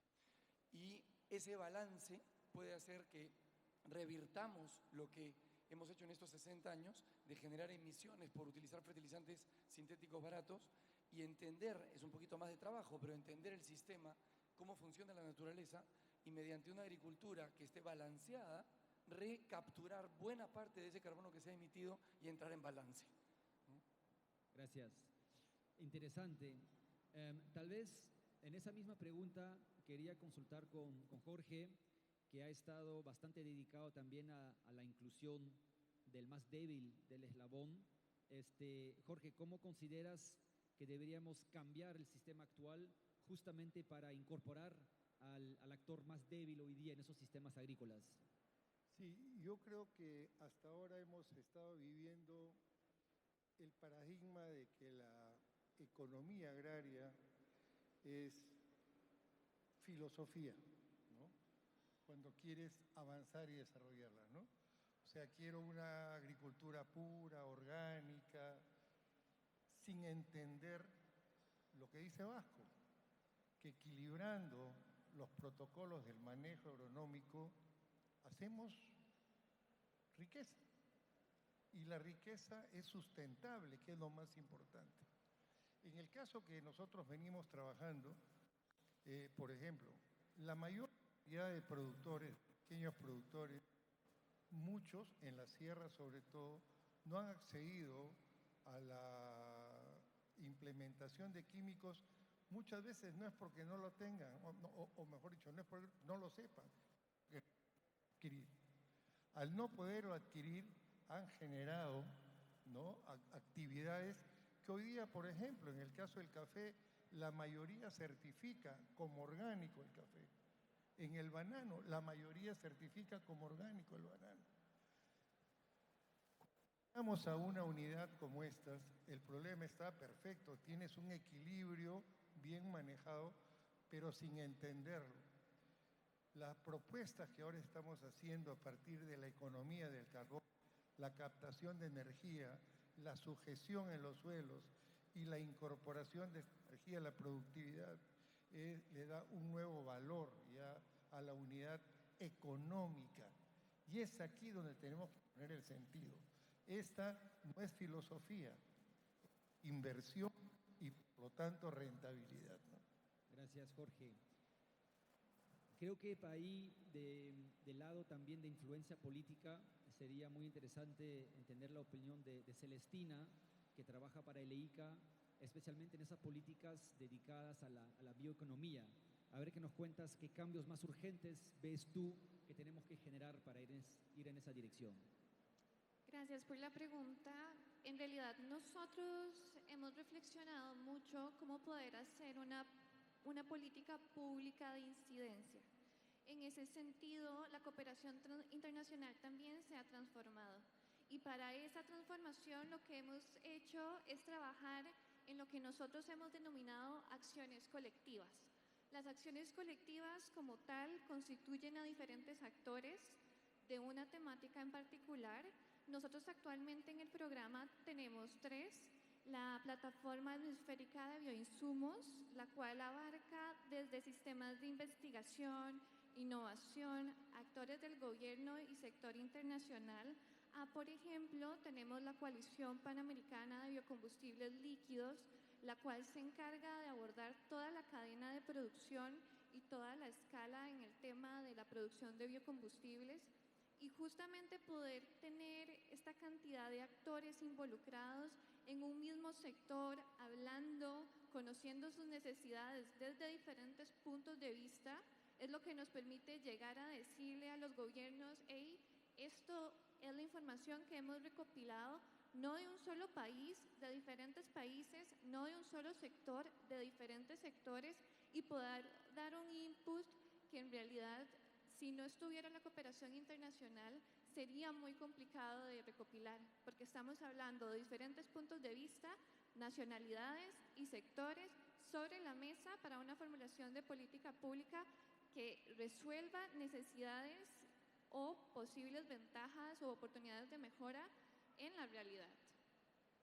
Y ese balance puede hacer que revirtamos lo que hemos hecho en estos 60 años de generar emisiones por utilizar fertilizantes sintéticos baratos y entender, es un poquito más de trabajo, pero entender el sistema, cómo funciona la naturaleza y mediante una agricultura que esté balanceada, recapturar buena parte de ese carbono que se ha emitido y entrar en balance. Gracias. Interesante. Tal vez en esa misma pregunta quería consultar con Jorge, que ha estado bastante dedicado también a la inclusión del más débil del eslabón. Jorge, ¿cómo consideras que deberíamos cambiar el sistema actual justamente para incorporar al actor más débil hoy día en esos sistemas agrícolas? Sí, yo creo que hasta ahora hemos estado viviendo el paradigma de que la economía agraria es filosofía, ¿no? Cuando quieres avanzar y desarrollarla, ¿no? O sea, quiero una agricultura pura, orgánica, sin entender lo que dice Vasco, que equilibrando los protocolos del manejo agronómico hacemos riqueza. Y la riqueza es sustentable, que es lo más importante. En el caso que nosotros venimos trabajando, por ejemplo, la mayoría de productores, pequeños productores, muchos en la sierra sobre todo, no han accedido a la implementación de químicos. Muchas veces no es porque no lo tengan, o mejor dicho, no es porque no lo sepan adquirir. Al no poderlo adquirir, han generado, ¿no?, actividades que hoy día, por ejemplo, en el caso del café, la mayoría certifica como orgánico el café. En el banano, la mayoría certifica como orgánico el banano. Vamos a una unidad como estas, el problema está perfecto, tienes un equilibrio bien manejado, pero sin entenderlo. Las propuestas que ahora estamos haciendo a partir de la economía del carbón, la captación de energía, la sujeción en los suelos y la incorporación de energía a la productividad, le da un nuevo valor ya a la unidad económica. Y es aquí donde tenemos que poner el sentido. Esta no es filosofía, inversión y por lo tanto rentabilidad, ¿no? Gracias, Jorge. Creo que para ahí, del lado también de influencia política, sería muy interesante entender la opinión de Celestina, que trabaja para el EICA, especialmente en esas políticas dedicadas a la bioeconomía. A ver qué nos cuentas, qué cambios más urgentes ves tú que tenemos que generar para ir en esa dirección. Gracias por la pregunta. En realidad nosotros hemos reflexionado mucho cómo poder hacer una política pública de incidencia. En ese sentido, la cooperación internacional también se ha transformado. Y para esa transformación lo que hemos hecho es trabajar en lo que nosotros hemos denominado acciones colectivas. Las acciones colectivas como tal constituyen a diferentes actores de una temática en particular. Nosotros actualmente en el programa tenemos 3. La plataforma hemisférica de bioinsumos, la cual abarca desde sistemas de investigación, innovación, actores del gobierno y sector internacional. Por ejemplo, tenemos la Coalición Panamericana de Biocombustibles Líquidos, la cual se encarga de abordar toda la cadena de producción y toda la escala en el tema de la producción de biocombustibles. Y justamente poder tener esta cantidad de actores involucrados en un mismo sector, hablando, conociendo sus necesidades desde diferentes puntos de vista, es lo que nos permite llegar a decirle a los gobiernos: hey, esto es la información que hemos recopilado, no de un solo país, de diferentes países, no de un solo sector, de diferentes sectores, y poder dar un input que en realidad, si no estuviera la cooperación internacional, sería muy complicado de recopilar, porque estamos hablando de diferentes puntos de vista, nacionalidades y sectores sobre la mesa para una formulación de política pública que resuelva necesidades o posibles ventajas o oportunidades de mejora en la realidad.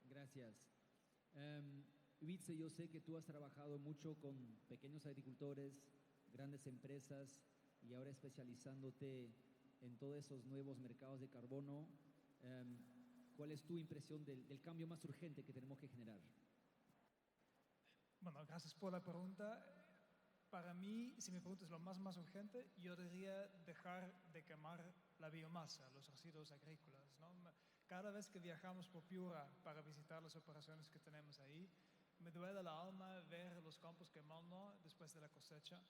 Gracias. Wietse, yo sé que tú has trabajado mucho con pequeños agricultores, grandes empresas y ahora especializándote en todos esos nuevos mercados de carbono. ¿Cuál es tu impresión del cambio más urgente que tenemos que generar? Bueno, gracias por la pregunta. Para mí, si me preguntas lo más urgente, yo diría dejar de quemar la biomasa, los residuos agrícolas, ¿no? Cada vez que viajamos por Piura para visitar las operaciones que tenemos ahí, me duele la alma ver los campos quemando después de la cosecha.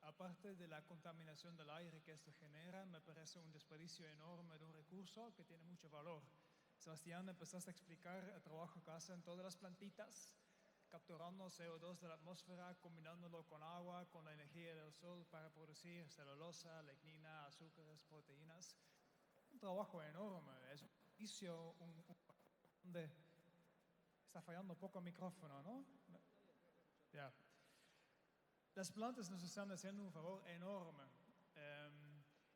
Aparte de la contaminación del aire que esto genera, me parece un desperdicio enorme de un recurso que tiene mucho valor. Sebastián, empezaste a explicar el trabajo que hacen todas las plantitas, capturando CO2 de la atmósfera, combinándolo con agua, con la energía del sol para producir celulosa, lignina, azúcares, proteínas. Un trabajo enorme. Es un servicio donde está fallando un poco el micrófono, ¿no? Ya. Las plantas nos están haciendo un favor enorme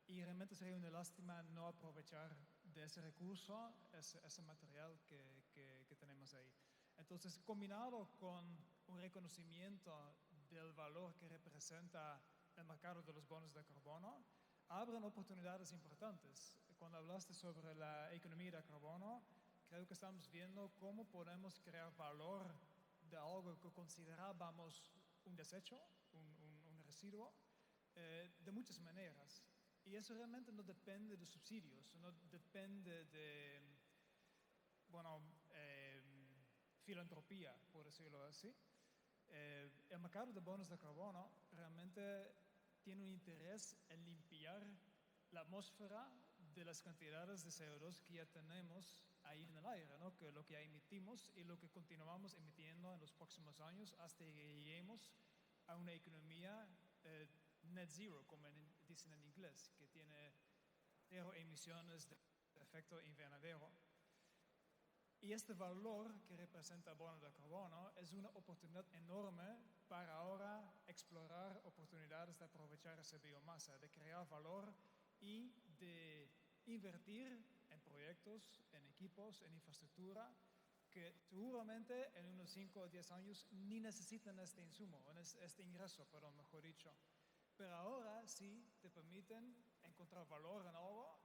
y realmente sería una lástima no aprovechar de ese recurso, ese material que tenemos ahí. Entonces, combinado con un reconocimiento del valor que representa el mercado de los bonos de carbono, abren oportunidades importantes. Cuando hablaste sobre la economía de carbono, creo que estamos viendo cómo podemos crear valor de algo que considerábamos un desecho, un residuo, de muchas maneras. Y eso realmente no depende de subsidios, no depende de, filantropía, por decirlo así. El mercado de bonos de carbono realmente tiene un interés en limpiar la atmósfera de las cantidades de CO2 que ya tenemos ahí en el aire, ¿no? Que lo que ya emitimos y lo que continuamos emitiendo en los próximos años hasta que lleguemos a una economía net zero, como dicen en inglés, que tiene 0 emisiones de efecto invernadero. Y este valor que representa el bono de carbono es una oportunidad enorme para ahora explorar oportunidades de aprovechar esa biomasa, de crear valor y de invertir en proyectos, en equipos, en infraestructura que seguramente en unos 5 o 10 años ni necesitan este insumo, este ingreso, perdón, mejor dicho. Pero ahora sí te permiten encontrar valor en algo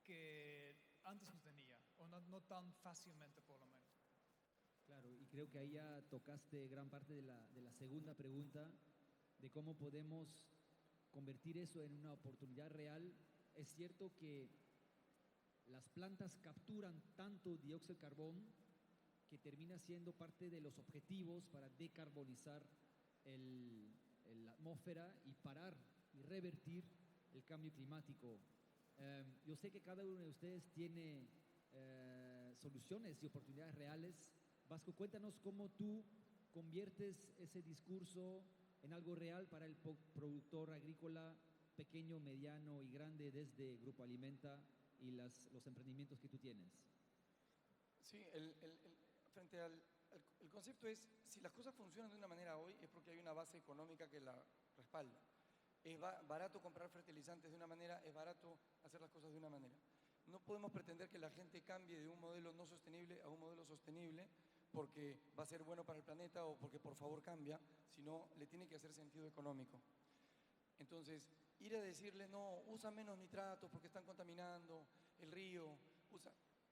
que antes no tenía, o no tan fácilmente por lo menos. Claro, y creo que ahí ya tocaste gran parte de la segunda pregunta, de cómo podemos convertir eso en una oportunidad real. Es cierto que las plantas capturan tanto dióxido de carbono que termina siendo parte de los objetivos para decarbonizar la atmósfera y parar y revertir el cambio climático. Yo sé que cada uno de ustedes tiene soluciones y oportunidades reales. Vasco, cuéntanos cómo tú conviertes ese discurso en algo real para el productor agrícola pequeño, mediano y grande desde Grupo Alimenta y los emprendimientos que tú tienes. Sí, frente al el concepto es, si las cosas funcionan de una manera hoy, es porque hay una base económica que la respalda. Es barato comprar fertilizantes de una manera, es barato hacer las cosas de una manera. No podemos pretender que la gente cambie de un modelo no sostenible a un modelo sostenible porque va a ser bueno para el planeta o porque por favor cambia, sino le tiene que hacer sentido económico. Entonces, ir a decirle, no, usa menos nitratos porque están contaminando el río,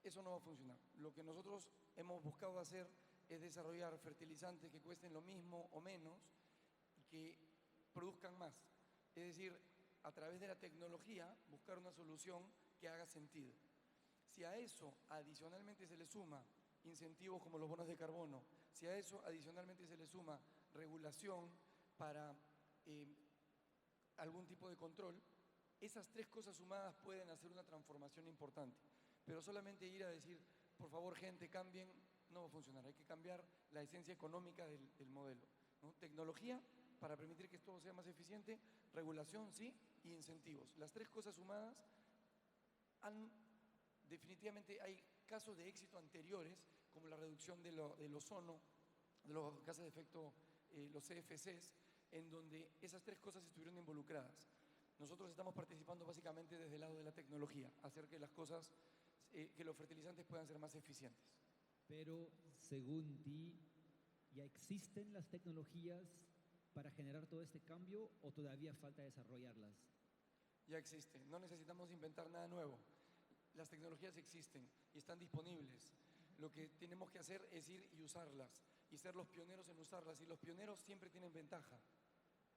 eso no va a funcionar. Lo que nosotros hemos buscado hacer es desarrollar fertilizantes que cuesten lo mismo o menos y que produzcan más. Es decir, a través de la tecnología, buscar una solución que haga sentido. Si a eso adicionalmente se le suma incentivos como los bonos de carbono, si a eso adicionalmente se le suma regulación para algún tipo de control, esas tres cosas sumadas pueden hacer una transformación importante. Pero solamente ir a decir, por favor, gente, cambien, no va a funcionar. Hay que cambiar la esencia económica del modelo, ¿no? Tecnología para permitir que todo sea más eficiente, regulación, sí, y incentivos. Las tres cosas sumadas definitivamente hay casos de éxito anteriores, como la reducción del ozono, de los gases de efecto, los CFCs, en donde esas tres cosas estuvieron involucradas. Nosotros estamos participando básicamente desde el lado de la tecnología, hacer que las cosas, que los fertilizantes puedan ser más eficientes. Pero, según ti, ¿ya existen las tecnologías para generar todo este cambio o todavía falta desarrollarlas? Ya existen, no necesitamos inventar nada nuevo. Las tecnologías existen y están disponibles. Lo que tenemos que hacer es ir y usarlas y ser los pioneros en usarlas, y los pioneros siempre tienen ventaja.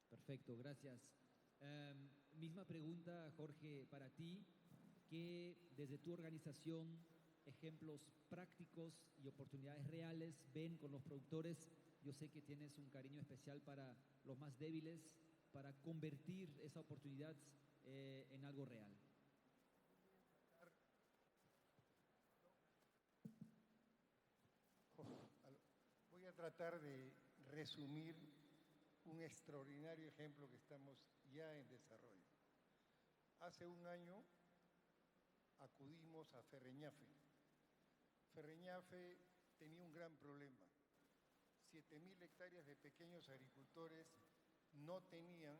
Perfecto, gracias. Misma pregunta, Jorge, para ti, ¿qué desde tu organización ejemplos prácticos y oportunidades reales ven con los productores? Yo sé que tienes un cariño especial para los más débiles, para convertir esa oportunidad en algo real. Voy a tratar de resumir un extraordinario ejemplo que estamos ya en desarrollo. Hace un año acudimos a Ferreñafe. Ferreñafe tenía un gran problema. 7.000 hectáreas de pequeños agricultores no tenían,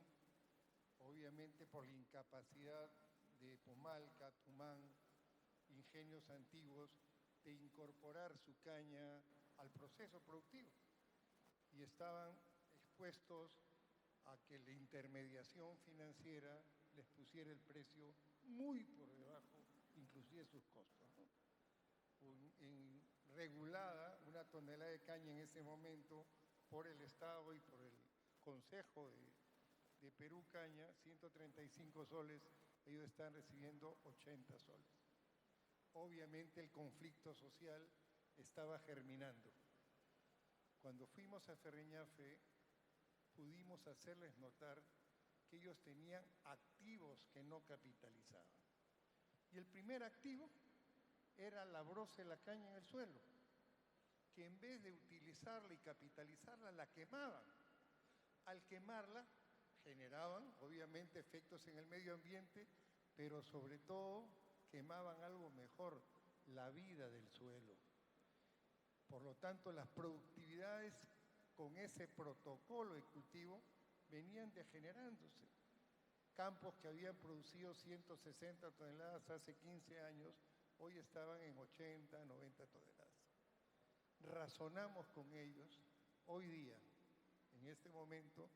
obviamente por la incapacidad de Pomalca, Tumán, ingenios antiguos, de incorporar su caña al proceso productivo. Y estaban expuestos a que la intermediación financiera les pusiera el precio muy por debajo, inclusive sus costos, ¿no? Regulada una tonelada de caña en ese momento por el Estado y por el Consejo de Perú Caña, 135 soles, ellos están recibiendo 80 soles. Obviamente el conflicto social estaba germinando. Cuando fuimos a Ferreñafe, pudimos hacerles notar que ellos tenían activos que no capitalizaban. Y el primer activo era la broza de la caña en el suelo, que en vez de utilizarla y capitalizarla, la quemaban. Al quemarla, generaban obviamente efectos en el medio ambiente, pero sobre todo quemaban algo mejor, la vida del suelo. Por lo tanto, las productividades con ese protocolo de cultivo venían degenerándose. Campos que habían producido 160 toneladas hace 15 años, hoy estaban en 80, 90 toneladas. Razonamos con ellos, hoy día, en este momento,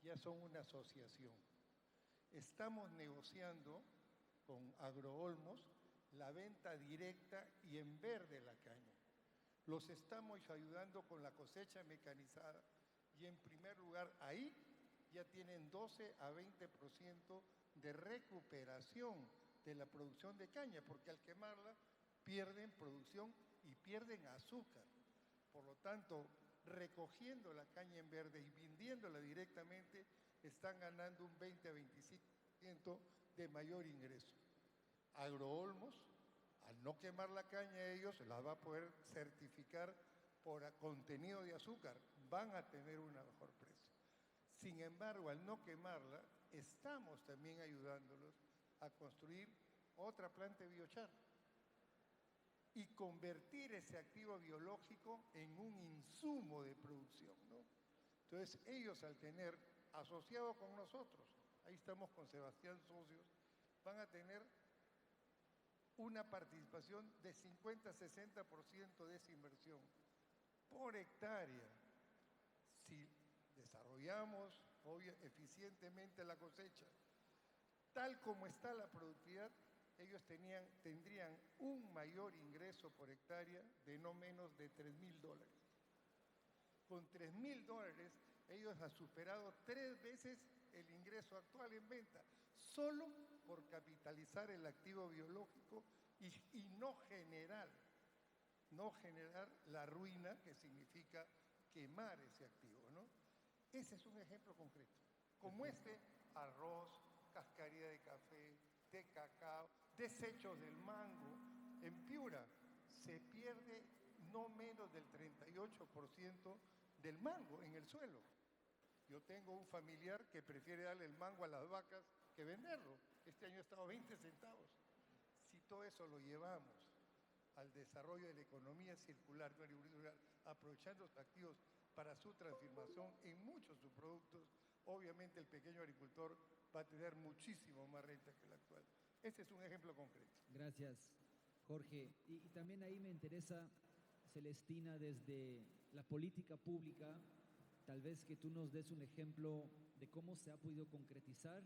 ya son una asociación. Estamos negociando con Agroolmos la venta directa y en verde de la caña. Los estamos ayudando con la cosecha mecanizada y en primer lugar ahí ya ya tienen 12 a 20% de recuperación de la producción de caña, porque al quemarla pierden producción y pierden azúcar. Por lo tanto, recogiendo la caña en verde y vendiéndola directamente, están ganando un 20 a 25% de mayor ingreso. Agroolmos, al no quemar la caña, ellos la va a poder certificar por contenido de azúcar, van a tener un mejor precio. Sin embargo, al no quemarla, estamos también ayudándolos a construir otra planta de biochar y convertir ese activo biológico en un insumo de producción, ¿no? Entonces, ellos al tener asociado con nosotros, ahí estamos con Sebastián Socios, van a tener una participación de 50-60% de esa inversión por hectárea. Si desarrollamos eficientemente la cosecha, tal como está la productividad, ellos tendrían un mayor ingreso por hectárea de no menos de $3,000. Con $3,000, ellos han superado 3 veces el ingreso actual en venta, solo por capitalizar el activo biológico y no generar la ruina que significa quemar ese activo, ¿no? Ese es un ejemplo concreto. Como arroz, cascarilla de café, de cacao, desechos del mango. En Piura se pierde no menos del 38% del mango en el suelo. Yo tengo un familiar que prefiere darle el mango a las vacas que venderlo. Este año ha estado 20 centavos. Si todo eso lo llevamos al desarrollo de la economía circular, aprovechando los activos para su transformación en muchos subproductos, obviamente el pequeño agricultor va a tener muchísimo más renta que el actual. Este es un ejemplo concreto. Gracias, Jorge. Y también ahí me interesa, Celestina, desde la política pública, tal vez que tú nos des un ejemplo de cómo se ha podido concretizar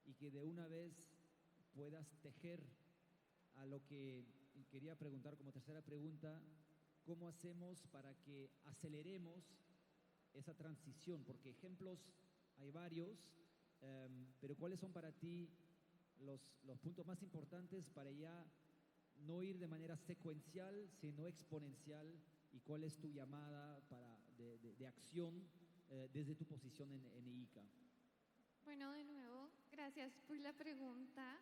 y que de una vez puedas tejer a lo que quería preguntar como tercera pregunta, ¿cómo hacemos para que aceleremos esa transición? Porque ejemplos hay varios, pero ¿cuáles son para ti los puntos más importantes para ya no ir de manera secuencial, sino exponencial? ¿Y cuál es tu llamada de acción desde tu posición en IICA? Bueno, de nuevo, gracias por la pregunta.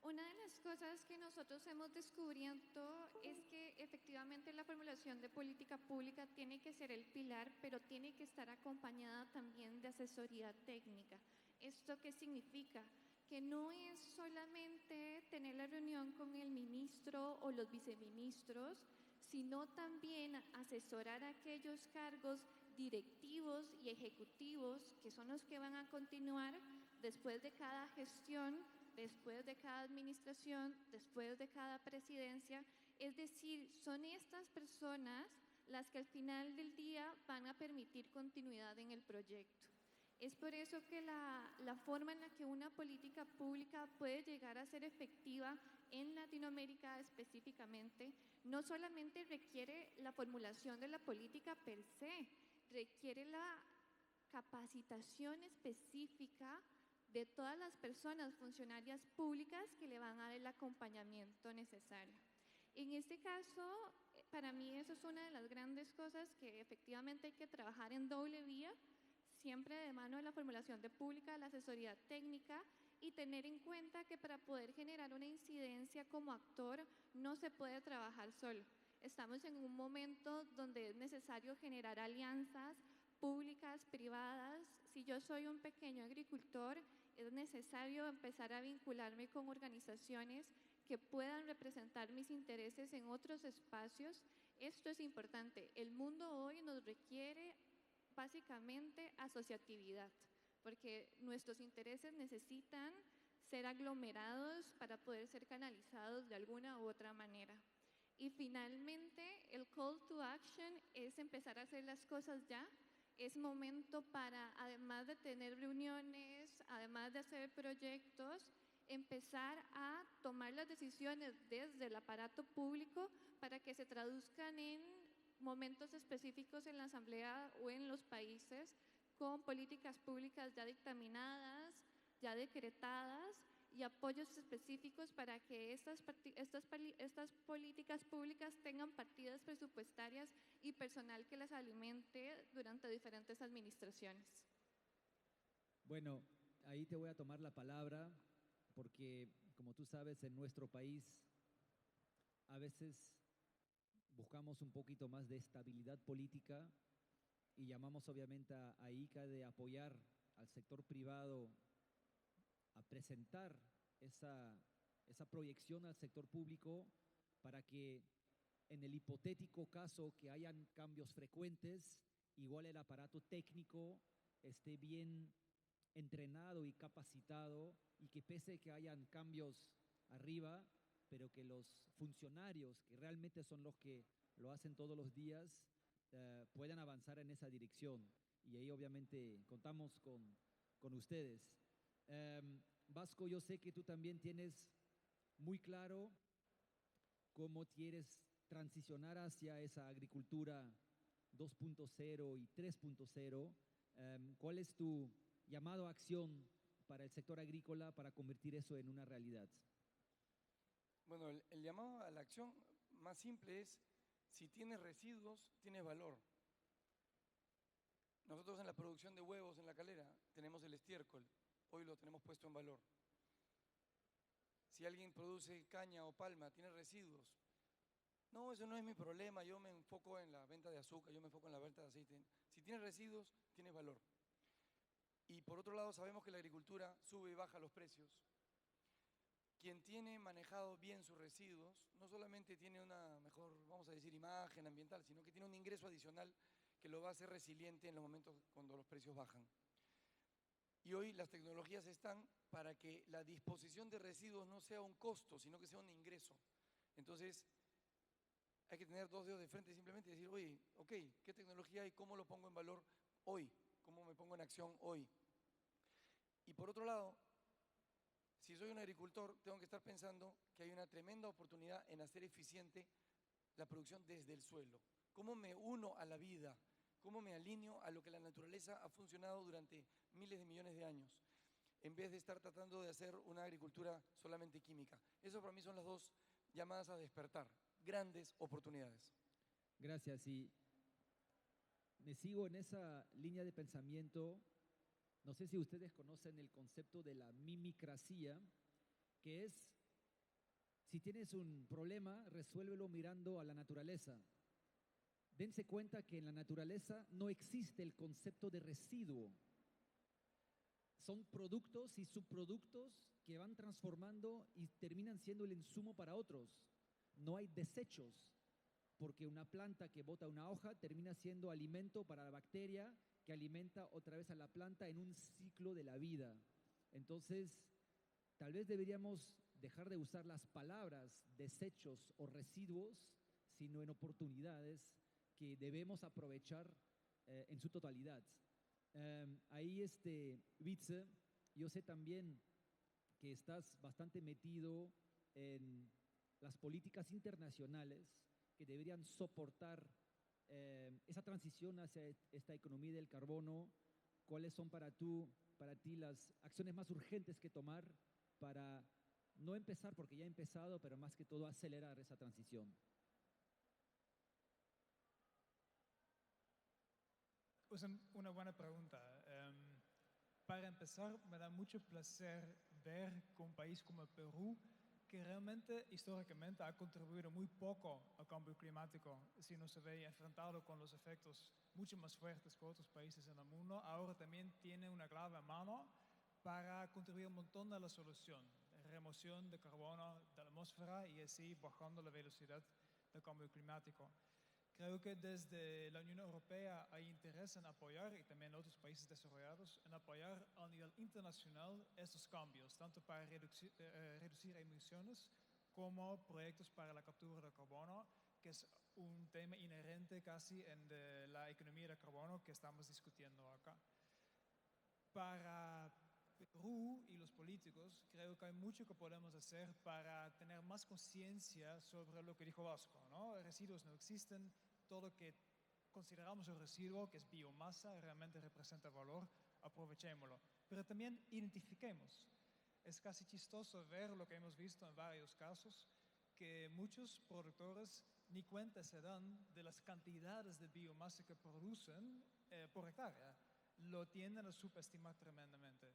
Una de las cosas que nosotros hemos descubierto es que efectivamente la formulación de política pública tiene que ser el pilar, pero tiene que estar acompañada también de asesoría técnica. ¿Esto qué significa? Que no es solamente tener la reunión con el ministro o los viceministros, sino también asesorar a aquellos cargos directivos y ejecutivos que son los que van a continuar después de cada gestión, después de cada administración, después de cada presidencia. Es decir, son estas personas las que al final del día van a permitir continuidad en el proyecto. Es por eso que la forma en la que una política pública puede llegar a ser efectiva en Latinoamérica específicamente, no solamente requiere la formulación de la política per se, requiere la capacitación específica de todas las personas funcionarias públicas que le van a dar el acompañamiento necesario. En este caso, para mí eso es una de las grandes cosas que efectivamente hay que trabajar en doble vía, siempre de mano de la formulación de pública, la asesoría técnica, y tener en cuenta que para poder generar una incidencia como actor no se puede trabajar solo. Estamos en un momento donde es necesario generar alianzas públicas, privadas. Si yo soy un pequeño agricultor, es necesario empezar a vincularme con organizaciones que puedan representar mis intereses en otros espacios. Esto es importante. El mundo hoy nos requiere básicamente asociatividad, porque nuestros intereses necesitan ser aglomerados para poder ser canalizados de alguna u otra manera. Y finalmente, el call to action es empezar a hacer las cosas ya. Es momento para, además de tener reuniones, además de hacer proyectos, empezar a tomar las decisiones desde el aparato público para que se traduzcan en momentos específicos en la asamblea o en los países con políticas públicas ya dictaminadas, ya decretadas y apoyos específicos para que estas políticas públicas tengan partidas presupuestarias y personal que las alimente durante diferentes administraciones. Bueno, ahí te voy a tomar la palabra porque, como tú sabes, en nuestro país a veces buscamos un poquito más de estabilidad política y llamamos obviamente a ICA de apoyar al sector privado a presentar esa proyección al sector público para que en el hipotético caso que hayan cambios frecuentes, igual el aparato técnico esté bien entrenado y capacitado y que pese que hayan cambios arriba, pero que los funcionarios, que realmente son los que lo hacen todos los días, puedan avanzar en esa dirección. Y ahí obviamente contamos con ustedes. Vasco, yo sé que tú también tienes muy claro cómo quieres transicionar hacia esa agricultura 2.0 y 3.0. ¿Cuál es tu llamado a acción para el sector agrícola para convertir eso en una realidad? Bueno, el llamado a la acción más simple es, si tienes residuos, tienes valor. Nosotros en la producción de huevos en La Calera tenemos el estiércol, hoy lo tenemos puesto en valor. Si alguien produce caña o palma, tiene residuos. No, eso no es mi problema, yo me enfoco en la venta de azúcar, yo me enfoco en la venta de aceite. Si tienes residuos, tienes valor. Y por otro lado, sabemos que la agricultura sube y baja los precios. Quien tiene manejado bien sus residuos, no solamente tiene una mejor, vamos a decir, imagen ambiental, sino que tiene un ingreso adicional que lo va a hacer resiliente en los momentos cuando los precios bajan. Y hoy las tecnologías están para que la disposición de residuos no sea un costo, sino que sea un ingreso. Entonces, hay que tener dos dedos de frente y simplemente decir, oye, ok, ¿qué tecnología hay? ¿Cómo lo pongo en valor hoy? ¿Cómo me pongo en acción hoy? Y por otro lado, si soy un agricultor, tengo que estar pensando que hay una tremenda oportunidad en hacer eficiente la producción desde el suelo. ¿Cómo me uno a la vida? ¿Cómo me alineo a lo que la naturaleza ha funcionado durante miles de millones de años? En vez de estar tratando de hacer una agricultura solamente química. Eso para mí son las dos llamadas a despertar, grandes oportunidades. Gracias. Y me sigo en esa línea de pensamiento. No sé si ustedes conocen el concepto de la mimicracia, que es, si tienes un problema, resuélvelo mirando a la naturaleza. Dense cuenta que en la naturaleza no existe el concepto de residuo. Son productos y subproductos que van transformando y terminan siendo el insumo para otros. No hay desechos, porque una planta que bota una hoja termina siendo alimento para la bacteria que alimenta otra vez a la planta en un ciclo de la vida. Entonces, tal vez deberíamos dejar de usar las palabras desechos o residuos, sino en oportunidades que debemos aprovechar en su totalidad. Ahí, Vitze, yo sé también que estás bastante metido en las políticas internacionales que deberían soportar esa transición hacia esta economía del carbono. ¿Cuáles son para ti las acciones más urgentes que tomar para no empezar, porque ya ha empezado, pero más que todo acelerar esa transición? Es una buena pregunta. Para empezar, me da mucho placer ver que un país como Perú, que realmente históricamente ha contribuido muy poco al cambio climático, si no se ve enfrentado con los efectos mucho más fuertes que otros países en el mundo, ahora también tiene una clave mano para contribuir un montón a la solución, remoción de carbono de la atmósfera y así bajando la velocidad del cambio climático. Creo que desde la Unión Europea hay interés en apoyar, y también otros países desarrollados, en apoyar a nivel internacional estos cambios, tanto para reducir emisiones como proyectos para la captura de carbono, que es un tema inherente casi en la economía de carbono que estamos discutiendo acá. Para Perú y los políticos, creo que hay mucho que podemos hacer para tener más conciencia sobre lo que dijo Vasco, ¿no? Residuos no existen, todo lo que consideramos el residuo, que es biomasa, realmente representa valor, aprovechémoslo. Pero también identifiquemos. Es casi chistoso ver lo que hemos visto en varios casos, que muchos productores ni cuenta se dan de las cantidades de biomasa que producen por hectárea. Lo tienden a subestimar tremendamente.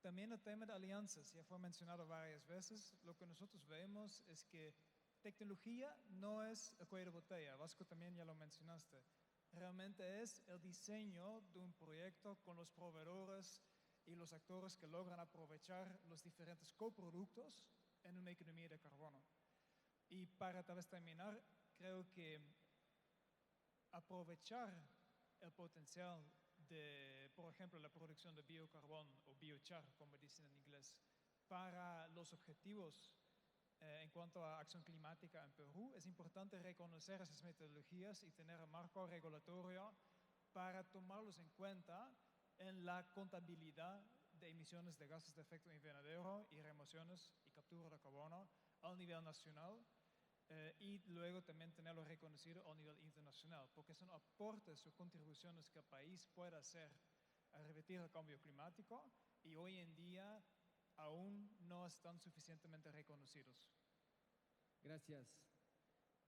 También el tema de alianzas, ya fue mencionado varias veces. Lo que nosotros vemos es que tecnología no es el cuello de botella. Vasco, también ya lo mencionaste. Realmente es el diseño de un proyecto con los proveedores y los actores que logran aprovechar los diferentes coproductos en una economía de carbono. Y para tal vez terminar, creo que aprovechar el potencial de, por ejemplo, la producción de biocarbón o biochar, como dicen en inglés, para los objetivos en cuanto a acción climática en Perú, es importante reconocer esas metodologías y tener un marco regulatorio para tomarlos en cuenta en la contabilidad de emisiones de gases de efecto invernadero y remociones y captura de carbono a nivel nacional y luego también tenerlo reconocido a nivel internacional, porque son aportes o contribuciones que el país puede hacer a revertir el cambio climático y hoy en día aún no están suficientemente reconocidos. Gracias.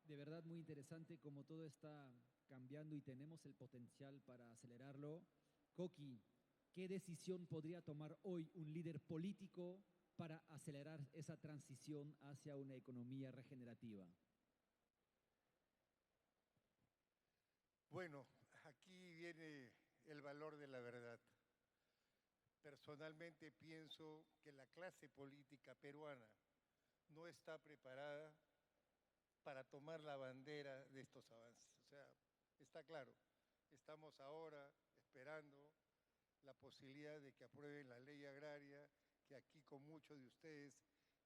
De verdad muy interesante cómo todo está cambiando y tenemos el potencial para acelerarlo. Koki, ¿qué decisión podría tomar hoy un líder político para acelerar esa transición hacia una economía regenerativa? Bueno, aquí viene el valor de la verdad. Personalmente pienso que la clase política peruana no está preparada para tomar la bandera de estos avances. O sea, está claro, estamos ahora esperando la posibilidad de que aprueben la ley agraria, que aquí con muchos de ustedes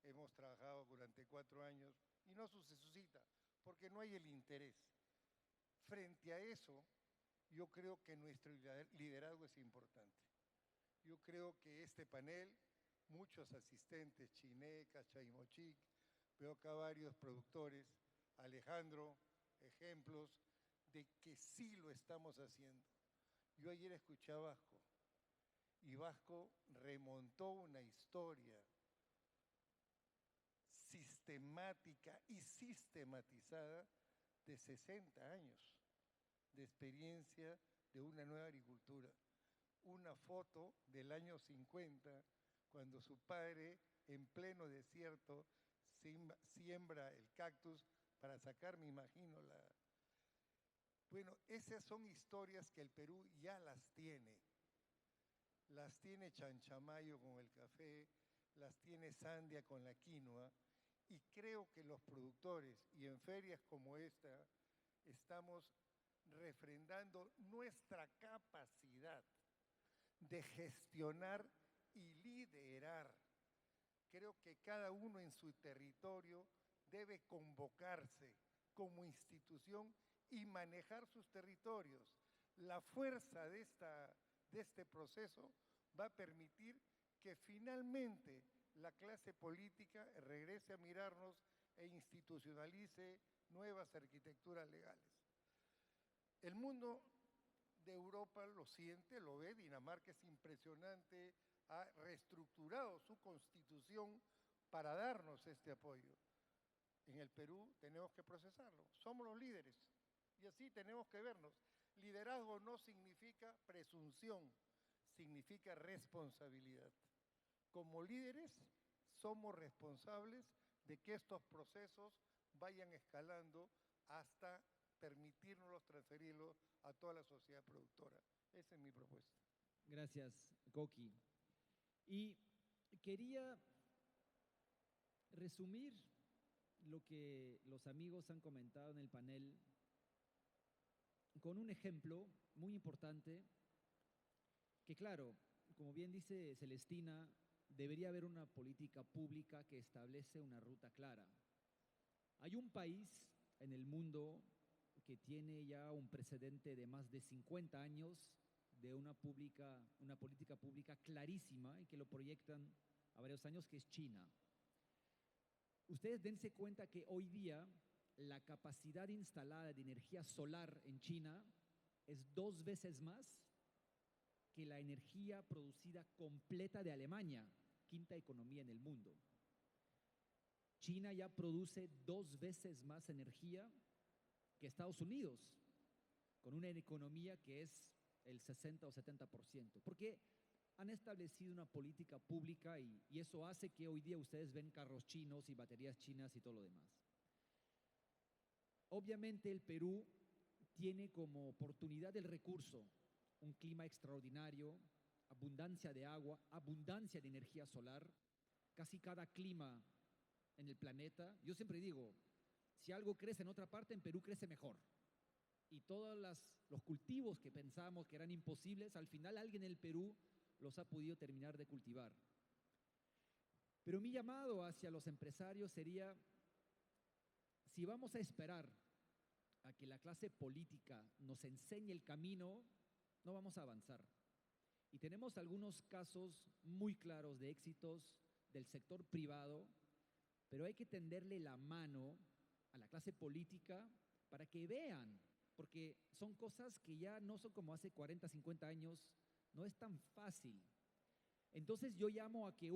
hemos trabajado durante 4 años, y no se suscita, porque no hay el interés. Frente a eso, yo creo que nuestro liderazgo es importante. Yo creo que este panel, muchos asistentes, Chineca, Chaimochic, veo acá varios productores, Alejandro, ejemplos de que sí lo estamos haciendo. Yo ayer escuché a Vasco, y Vasco remontó una historia sistemática y sistematizada de 60 años de experiencia de una nueva agricultura. Una foto del año 50, cuando su padre, en pleno desierto, siembra el cactus para sacar, me imagino, Bueno, esas son historias que el Perú ya las tiene. Las tiene Chanchamayo con el café, las tiene Sandia con la quinoa, y creo que los productores, y en ferias como esta, estamos refrendando nuestra capacidad de gestionar y liderar. Creo que cada uno en su territorio debe convocarse como institución y manejar sus territorios. La fuerza de este proceso va a permitir que finalmente la clase política regrese a mirarnos e institucionalice nuevas arquitecturas legales. El mundo de Europa lo siente, lo ve. Dinamarca es impresionante, ha reestructurado su constitución para darnos este apoyo. En el Perú tenemos que procesarlo, somos los líderes y así tenemos que vernos. Liderazgo no significa presunción, significa responsabilidad. Como líderes somos responsables de que estos procesos vayan escalando hasta permitirnos transferirlos a toda la sociedad productora. Esa es mi propuesta. Gracias, Koki. Y quería resumir lo que los amigos han comentado en el panel con un ejemplo muy importante que, claro, como bien dice Celestina, debería haber una política pública que establece una ruta clara. Hay un país en el mundo que tiene ya un precedente de más de 50 años de una política pública clarísima y que lo proyectan a varios años, que es China. Ustedes dense cuenta que hoy día la capacidad instalada de energía solar en China es 2 veces más que la energía producida completa de Alemania, quinta economía en el mundo. China ya produce 2 veces más energía que Estados Unidos, con una economía que es el 60 o 70%, porque han establecido una política pública y eso hace que hoy día ustedes ven carros chinos y baterías chinas y todo lo demás. Obviamente el Perú tiene como oportunidad el recurso un clima extraordinario, abundancia de agua, abundancia de energía solar, casi cada clima en el planeta. Yo siempre digo, si algo crece en otra parte, en Perú crece mejor. Y todos los cultivos que pensamos que eran imposibles, al final alguien en el Perú los ha podido terminar de cultivar. Pero mi llamado hacia los empresarios sería, si vamos a esperar a que la clase política nos enseñe el camino, no vamos a avanzar. Y tenemos algunos casos muy claros de éxitos del sector privado, pero hay que tenderle la mano a la clase política para que vean, porque son cosas que ya no son como hace 40, 50 años, no es tan fácil. Entonces yo llamo a que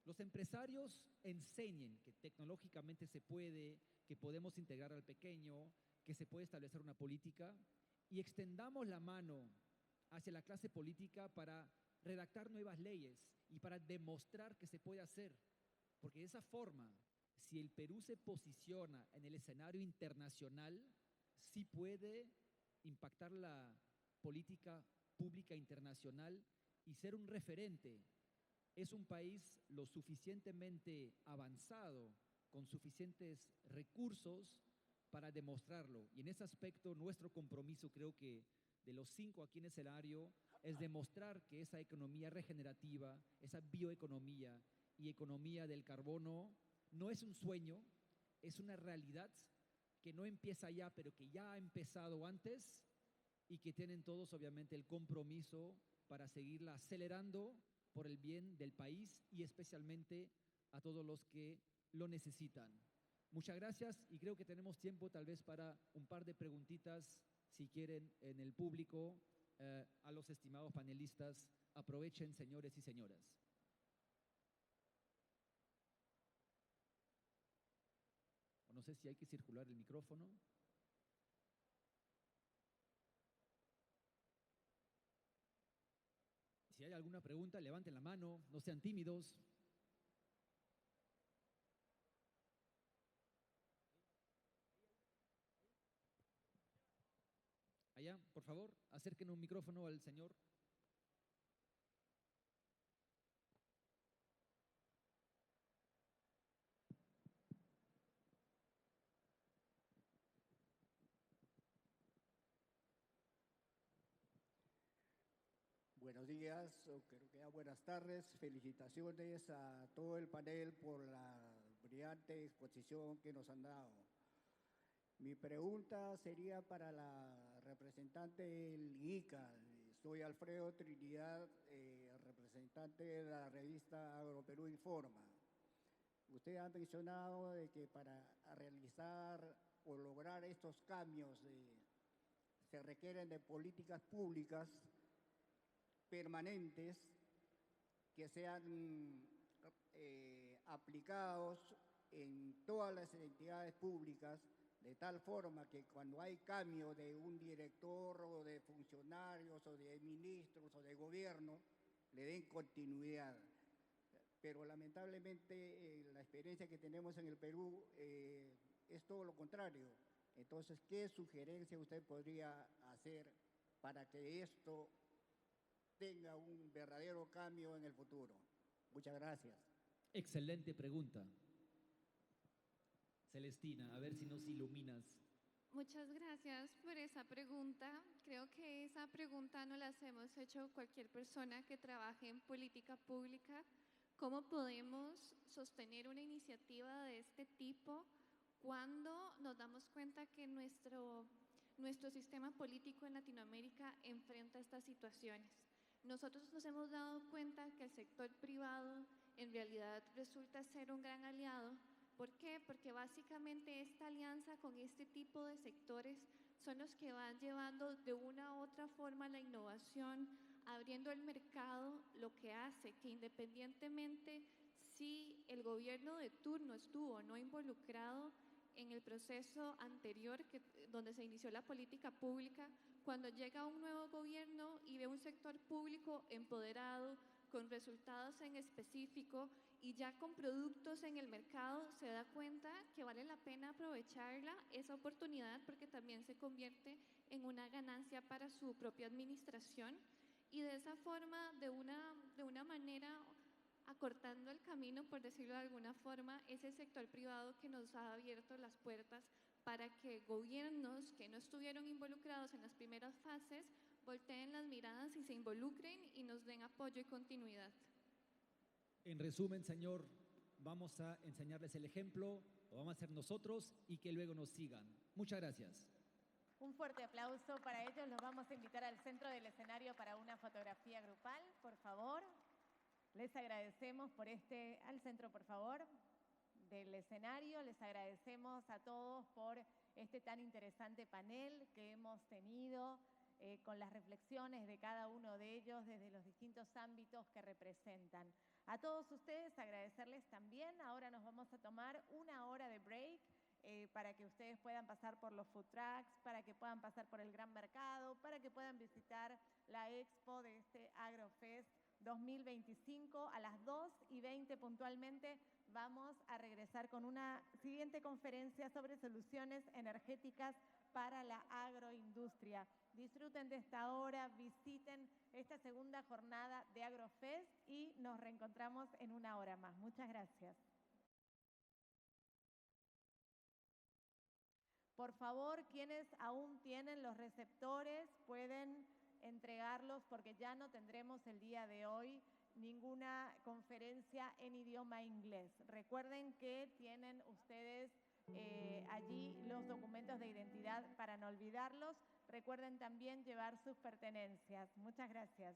los empresarios enseñen que tecnológicamente se puede, que podemos integrar al pequeño, que se puede establecer una política y extendamos la mano hacia la clase política para redactar nuevas leyes y para demostrar que se puede hacer. Porque de esa forma, si el Perú se posiciona en el escenario internacional, sí puede impactar la política pública internacional y ser un referente. Es un país lo suficientemente avanzado, con suficientes recursos para demostrarlo. Y en ese aspecto, nuestro compromiso, creo que de los 5 aquí en el escenario, es demostrar que esa economía regenerativa, esa bioeconomía y economía del carbono no es un sueño, es una realidad que no empieza ya, pero que ya ha empezado antes y que tienen todos obviamente el compromiso para seguirla acelerando por el bien del país y especialmente a todos los que lo necesitan. Muchas gracias y creo que tenemos tiempo tal vez para un par de preguntitas, si quieren, en el público, a los estimados panelistas. Aprovechen, señores y señoras. O no sé si hay que circular el micrófono. Si hay alguna pregunta, levanten la mano, no sean tímidos. Allá, por favor, acérquenos un micrófono al señor. Buenos días, o creo que ya buenas tardes. Felicitaciones a todo el panel por la brillante exposición que nos han dado. Mi pregunta sería para la representante del ICA. Soy Alfredo Trinidad, representante de la revista Agroperú Informa. Usted ha mencionado de que para realizar o lograr estos cambios se requieren de políticas públicas permanentes que sean aplicados en todas las entidades públicas, de tal forma que cuando hay cambio de un director o de funcionarios o de ministros o de gobierno, le den continuidad. Pero lamentablemente la experiencia que tenemos en el Perú es todo lo contrario. Entonces, ¿qué sugerencia usted podría hacer para que esto tenga un verdadero cambio en el futuro? Muchas gracias. Excelente pregunta. Celestina, a ver si nos iluminas. Muchas gracias por esa pregunta. Creo que esa pregunta nos la hemos hecho cualquier persona que trabaje en política pública. ¿Cómo podemos sostener una iniciativa de este tipo cuando nos damos cuenta que nuestro sistema político en Latinoamérica enfrenta estas situaciones? Nosotros nos hemos dado cuenta que el sector privado en realidad resulta ser un gran aliado. ¿Por qué? Porque básicamente esta alianza con este tipo de sectores son los que van llevando de una u otra forma la innovación, abriendo el mercado, lo que hace que independientemente si el gobierno de turno estuvo o no involucrado en el proceso anterior donde se inició la política pública, cuando llega un nuevo gobierno y ve un sector público empoderado, con resultados en específico y ya con productos en el mercado, se da cuenta que vale la pena aprovecharla, esa oportunidad, porque también se convierte en una ganancia para su propia administración y de esa forma, de una manera, acortando el camino, por decirlo de alguna forma, es el sector privado que nos ha abierto las puertas para que gobiernos que no estuvieron involucrados en las primeras fases volteen las miradas y se involucren y nos den apoyo y continuidad. En resumen, señor, vamos a enseñarles el ejemplo, lo vamos a hacer nosotros y que luego nos sigan. Muchas gracias. Un fuerte aplauso para ellos. Los vamos a invitar al centro del escenario para una fotografía grupal, por favor. Les agradecemos al centro, por favor, del escenario. Les agradecemos a todos por este tan interesante panel que hemos tenido con las reflexiones de cada uno de ellos desde los distintos ámbitos que representan. A todos ustedes agradecerles también. Ahora nos vamos a tomar una hora de break para que ustedes puedan pasar por los food trucks, para que puedan pasar por el Gran Mercado, para que puedan visitar la expo de este AgroFest 2025. A las 2:20 puntualmente vamos a regresar con una siguiente conferencia sobre soluciones energéticas para la agroindustria. Disfruten de esta hora, visiten esta segunda jornada de AgroFest y nos reencontramos en una hora más. Muchas gracias. Por favor, quienes aún tienen los receptores pueden entregarlos porque ya no tendremos el día de hoy ninguna conferencia en idioma inglés. Recuerden que tienen ustedes allí los documentos de identidad para no olvidarlos. Recuerden también llevar sus pertenencias. Muchas gracias.